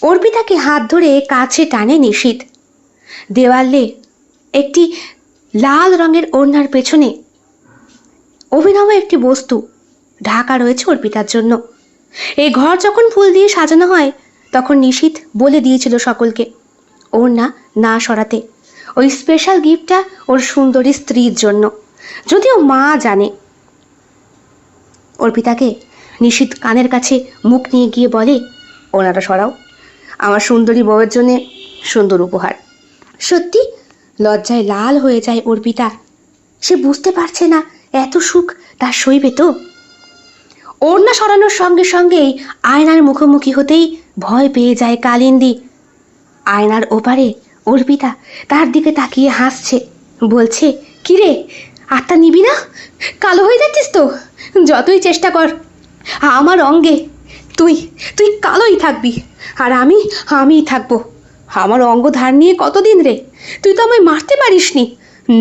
অর্পিতাকে হাত ধরে কাছে টানে নিশীথ। দেওয়ালে একটি লাল রঙের ওড়নার পেছনে অভিনব একটি বস্তু ঢাকা রয়েছে অর্পিতার জন্য। এই ঘর যখন ফুল দিয়ে সাজানো হয় তখন নিশীথ বলে দিয়েছিল সকলকে ওড়না না সরাতে। ওই স্পেশাল গিফটটা ওর সুন্দরী স্ত্রীর জন্য, যদিও মা জানে। অর্পিতাকে নিশীথ কানের কাছে মুখ নিয়ে গিয়ে বলে, ওনাটা সরাও, আমার সুন্দরী বউয়ের জন্যে সুন্দর উপহার। সত্যি? লজ্জায় লাল হয়ে যায় অর্পিতা। সে বুঝতে পারছে না এত সুখ তার সইবে তো। ওড়না সরানোর সঙ্গে সঙ্গেই আয়নার মুখোমুখি হতেই ভয় পেয়ে যায় কালিন্দী। আয়নার ওপারে অর্পিতা তার দিকে তাকিয়ে হাসছে, বলছে, কিরে আত্মা নিবি না? কালো হয়ে যাচ্ছিস তো, যতই চেষ্টা কর আমার অঙ্গে তুই তুই কালোই থাকবি, আর আমিই থাকবো। আমার অঙ্গ ধার নিয়ে কতদিন রে? তুই তো আমায় মারতে পারিসনি।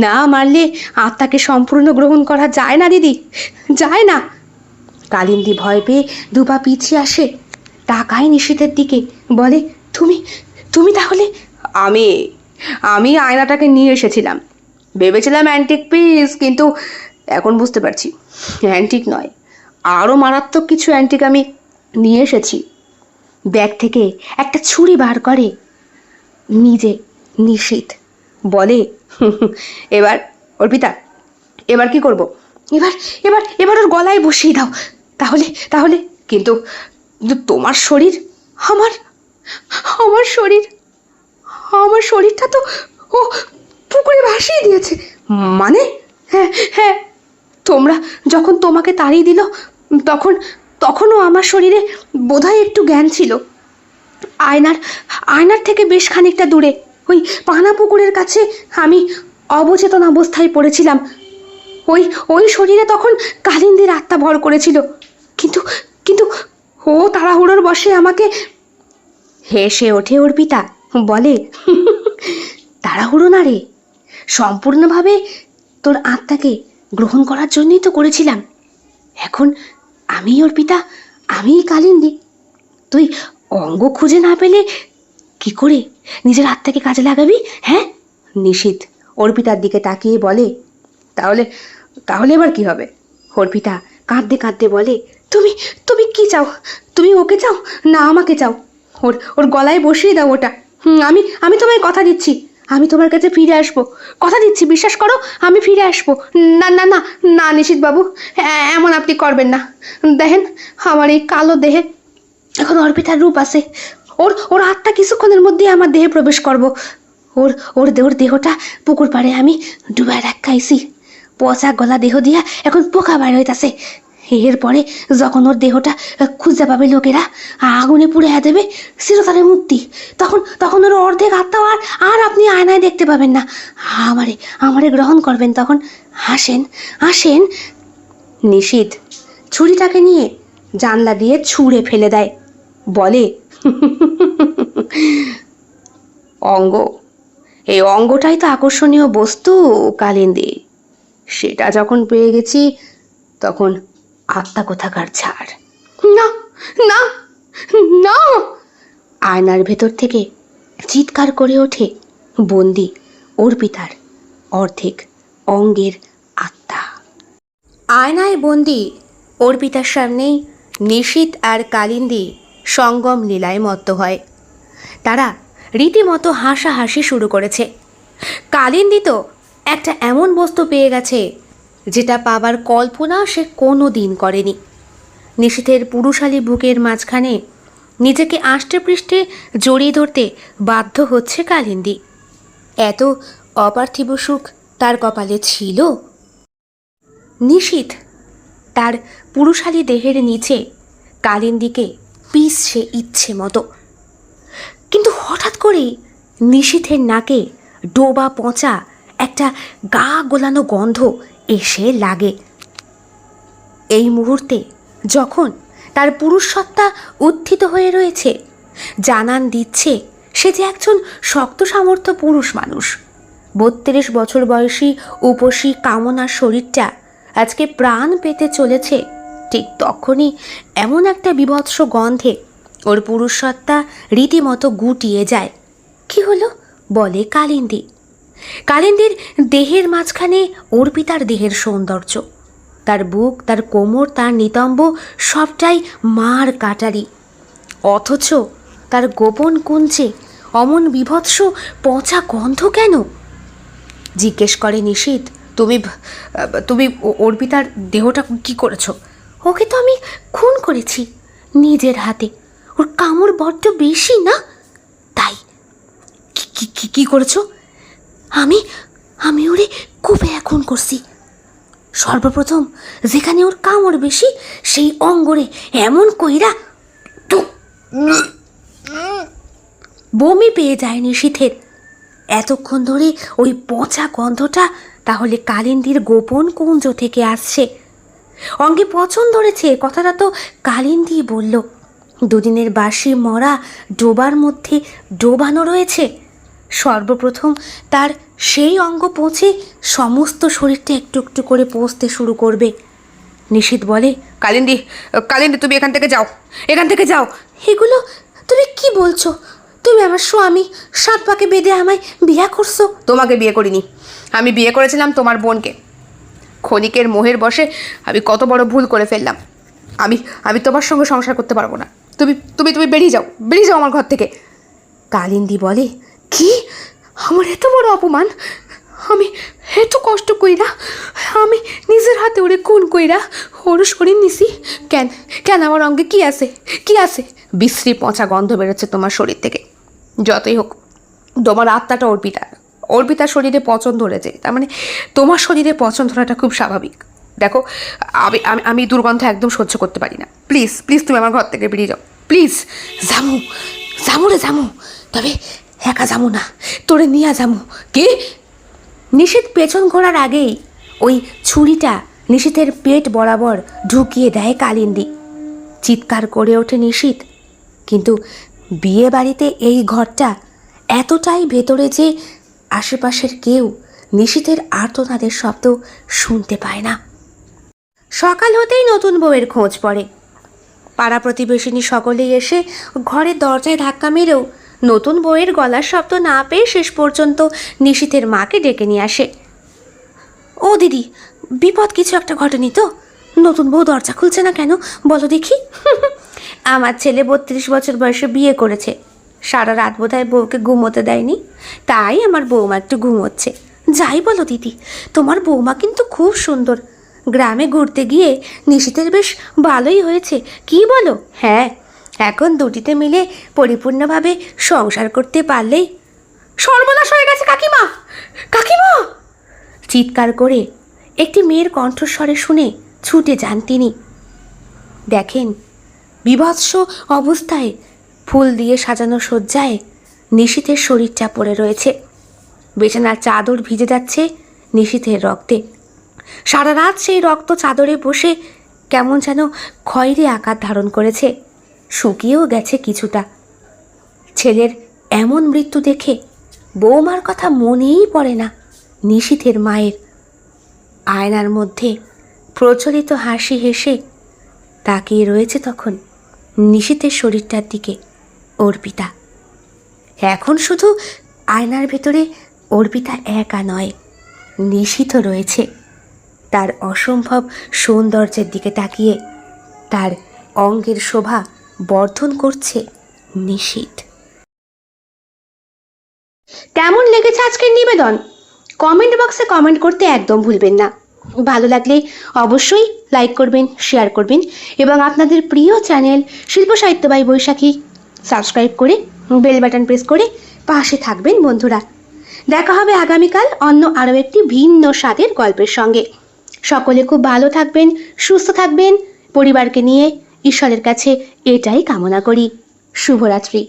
না মারলে আত্মাকে সম্পূর্ণ গ্রহণ করা যায় না দিদি, যায় না। কালিন্দী ভয় পেয়ে দুপা পিছিয়ে আসে, তাকায় নিশীথের দিকে, বলে, তুমি তুমি তাহলে? আমি আয়নাটাকে নিয়ে এসেছিলাম, ভেবেছিলাম অ্যান্টিক পিস, কিন্তু এখন বুঝতে পারছি অ্যান্টিক নয়, আরও মারাত্মক কিছু অ্যান্টিক আমি নিয়ে এসেছি। ব্যাগ থেকে একটা ছুরি বার করে নিজে নিশীথ, বলে, এবার অর্পিতা, এবার কি করব? এবার এবার এবার ওর গলায় বসিয়ে দাও। তাহলে তাহলে কিন্তু তোমার শরীর, আমার আমার শরীর আমার শরীরটা তো ও পুকুরে ভাসিয়ে দিয়েছে। মানে? হ্যাঁ হ্যাঁ, তোমরা যখন তোমাকে তাড়িয়ে দিল তখনও আমার শরীরে বোধহয় একটু জ্ঞান ছিল। আয়নার থেকে বেশ খানিকটা দূরে ওই পানা পুকুরের কাছে আমি অবচেতন অবস্থায় পড়েছিলাম। ওই শরীরে তখন কালিন্দীর আত্মা ভর করেছিল, কিন্তু কিন্তু ও তাড়াহুড়োর বশে আমাকে। হেসে ওঠে অর্পিতা, বলে, তাড়াহুড়ো না রে, সম্পূর্ণভাবে তোর আত্মাকে গ্রহণ করার জন্যই তো করেছিলাম। এখন আমি অর্পিতা, আমি কালিন্দী। তুই অঙ্গ খুঁজে না পেলে কি করে নিজের আত্মাকে কাজে লাগাবি? হ্যাঁ? নিশীথ অর্পিতার দিকে তাকিয়ে বলে, তাহলে তাহলে এবার কি হবে? অর্পিতা কাঁদতে কাঁদতে বলে, তুমি তুমি কি চাও? তুমি ওকে চাও না আমাকে চাও? ওর গলায় বসিয়ে দাও ওটা। আমি তোমায় কথা দিচ্ছি, আমি তোমার কাছে ফিরে আসবো। কথা দিচ্ছি, বিশ্বাস করো, আমি ফিরে আসবো। না না না না নিশীথ বাবু, এমন আপনি করবেন না। দেখেন আমার এই কালো দেহে এখন অর্পিতার রূপ আছে। ওর আত্মা কিছুক্ষণের মধ্যে আমার দেহে প্রবেশ করবো। ওর দেহটা পুকুর পাড়ে আমি ডুবায় রাখাইছি। পচা গলা দেহ দিয়া এখন পোকা বাইর হইতাছে। এরপরে যখন ওর দেহটা খুঁজে পাবে লোকেরা, আগুনে পুড়ে দেবে, চিরতরে মুক্তি। তখন ওর অর্ধেক আত্মা আর আপনি আয়নায় দেখতে পাবেন না। আমারে গ্রহণ করবেন তখন। আসেন। নিশীথ ছুরিটাকে নিয়ে জানলা দিয়ে ছুঁড়ে ফেলে দেয়, বলে, অঙ্গ, এই অঙ্গটাই তো আকর্ষণীয় বস্তু কালিন্দী। সেটা যখন পেয়ে গেছি তখন আত্মা কোথাকার ছাড়। না না না! আয়নার ভেতর থেকে চিৎকার করে ওঠে বন্দি অর্পিতার অর্ধেক অঙ্গের আত্মা। আয়নায় বন্দি অর্পিতার সামনেই নিশীথ আর কালিন্দী সঙ্গম লীলায় মত্ত হয়। তারা রীতিমতো হাসাহাসি শুরু করেছে। কালিন্দী তো একটা এমন বস্তু পেয়ে গেছে যেটা পাবার কল্পনা সে কোনো দিন করেনি। নিশীথের পুরুষালী বুকের মাঝখানে নিজেকে আষ্টে পৃষ্ঠে জড়িয়ে ধরতে বাধ্য হচ্ছে কালিন্দী। এত অপার্থিব সুখ তার কপালে ছিল? নিশীথ তার পুরুষালী দেহের নিচে কালিন্দীকে পিষছে ইচ্ছে মতো, কিন্তু হঠাৎ করেই নিশীথের নাকে ডোবা পচা একটা গা গোলানো গন্ধ এসে লাগে। এই মুহূর্তে যখন তার পুরুষসত্তা উত্থিত হয়ে রয়েছে, জানান দিচ্ছে সে যে একজন শক্ত সামর্থ্য পুরুষ মানুষ। 32 বছর বয়সী উপসী কামনার শরীরটা আজকে প্রাণ পেতে চলেছে, ঠিক তখনই এমন একটা বীভৎস গন্ধে ওর পুরুষসত্তা রীতিমতো গুটিয়ে যায়। কি হলো বলে কালিন্দী। কালিন্দীর দেহের মাঝখানে অর্পিতার দেহের সৌন্দর্য, তার বুক, তার কোমর, তার নিতম্ব সবটাই মার কাটারি, অথচ তার গোপন কুঞ্চে অমন বীভৎস পচা গন্ধ কেন? জিজ্ঞেস করে নিশীথ, তুমি অর্পিতার দেহটা কি করেছো? ওকে তো আমি খুন করেছি নিজের হাতে। ওর কামড় বড্ড বেশি না, তাই। কি করেছো? আমি ওরে কূপে খুন করছি। সর্বপ্রথম যেখানে ওর কামড় বেশি সেই অঙ্গরে এমন কইরা বমি পেয়ে যায় নিশীথের। এতক্ষণ ধরে ওই পচা গন্ধটা তাহলে কালিন্দীর গোপন কুঞ্জ থেকে আসছে। অঙ্গে পছন্দ ধরেছে, কথাটা তো কালিন্দী বলল। দুদিনের বাসি মরা ডোবার মধ্যে ডোবানো রয়েছে। সর্বপ্রথম তার সেই অঙ্গ পচে সমস্ত শরীরটা একটু একটু করে পচতে শুরু করবে। নিশীথ বলে, কালিন্দী, তুমি এখান থেকে যাও। এগুলো তুমি কি বলছো? তুমি আমার স্বামী, 7 পাকে বেঁধে আমায় বিয়ে করছো। তোমাকে বিয়ে করিনি, আমি বিয়ে করেছিলাম তোমার বোনকে। ক্ষণিকের মোহের বশে আমি কত বড় ভুল করে ফেললাম। আমি তোমার সঙ্গে সংসার করতে পারবো না। তুমি বেরিয়ে যাও আমার ঘর থেকে। কালিন্দী বলে, কি? আমার এত বড় অপমান! আমি এত কষ্ট কইরা, আমি নিজের হাতে ওরে খুন কইরা ওর শরীর নিছি। কেন আমার অঙ্গে কি আছে? বিশ্রী পচা গন্ধ বেরোচ্ছে তোমার শরীর থেকে। যতই হোক, তোমার আত্মাটা অর্পিতার শরীরে পচন ধরেছে, তার মানে তোমার শরীরে পচন ধরাটা খুব স্বাভাবিক। দেখো, আমি দুর্গন্ধ একদম সহ্য করতে পারি না। প্লিজ তুমি আমার ঘর থেকে বেরিয়ে যাও, প্লিজ। জামু, তবে একা যামু না, তোরে নিয়া যামু। কে? নিশীথ পেছন ঘোরার আগেই ওই ছুরিটা নিশীথের পেট বরাবর ঢুকিয়ে দেয় কালিন্দী। চিৎকার করে ওঠে নিশীথ, কিন্তু বিয়ে বাড়িতে এই ঘরটা এতটাই ভেতরে যে আশেপাশের কেউ নিশীথের আর্তনাদের শব্দ শুনতে পায় না। সকাল হতেই নতুন বউয়ের খোঁজ পড়ে। পাড়া প্রতিবেশিনী সকলেই এসে ঘরের দরজায় ধাক্কা মেরেও নতুন বউয়ের গলার শব্দ না পেয়ে শেষ পর্যন্ত নিশীথের মাকে ডেকে নিয়ে আসে। ও দিদি, বিপদ কিছু একটা ঘটেনি তো? নতুন বউ দরজা খুলছে না কেন বলো দেখি। আমার ছেলে 32 বছর বয়সে বিয়ে করেছে, সারা রাত বোধহয় বউকে ঘুমোতে দেয়নি, তাই আমার বৌমা একটু ঘুমোচ্ছে। যাই বলো দিদি, তোমার বৌমা কিন্তু খুব সুন্দর। গ্রামে ঘুরতে গিয়ে নিশীথের বেশ ভালোই হয়েছে, কি বলো? হ্যাঁ, এখন দুটিতে মিলে পরিপূর্ণভাবে সংসার করতে পারলেই। সর্বনাশ হয়ে গেছে কাকিমা! চিৎকার করে একটি মেয়ের কণ্ঠস্বরে শুনে ছুটে যান তিনি। দেখেন, বিভৎস অবস্থায় ফুল দিয়ে সাজানো শয্যায় নিশীথের শরীরটা পড়ে রয়েছে। বিছানার চাদর ভিজে যাচ্ছে নিশীথের রক্তে। সারা রাত সেই রক্ত চাদরে বসে কেমন যেন খয়েরি আকার ধারণ করেছে, শুকিয়েও গেছে কিছুটা। ছেলের এমন মৃত্যু দেখে বৌমার কথা মনেই পড়ে না নিশীথের মায়ের। আয়নার মধ্যে প্রচলিত হাসি হেসে তাকিয়ে রয়েছে তখন নিশীথের শরীরটার দিকে অর্পিতা। এখন শুধু আয়নার ভেতরে অর্পিতা একা নয়, নিশীথও রয়েছে। তার অসম্ভব সৌন্দর্যের দিকে তাকিয়ে তার অঙ্গের শোভা বর্ধন করছে নিশীথ। কেমন লেগেছে আজকের নিবেদন? কমেন্ট বক্সে কমেন্ট করতে একদম ভুলবেন না। ভালো লাগলে অবশ্যই লাইক করবেন, শেয়ার করবেন এবং আপনাদের প্রিয় চ্যানেল শিল্প সাহিত্য বাই বৈশাখী সাবস্ক্রাইব করে বেল বাটন প্রেস করে পাশে থাকবেন বন্ধুরা। দেখা হবে আগামীকাল অন্য আরও একটি ভিন্ন স্বাদের গল্পের সঙ্গে। সকলে খুব ভালো থাকবেন, সুস্থ থাকবেন, পরিবারকে নিয়ে ঈশ্বরের কাছে এটাই কামনা করি। শুভরাত্রি।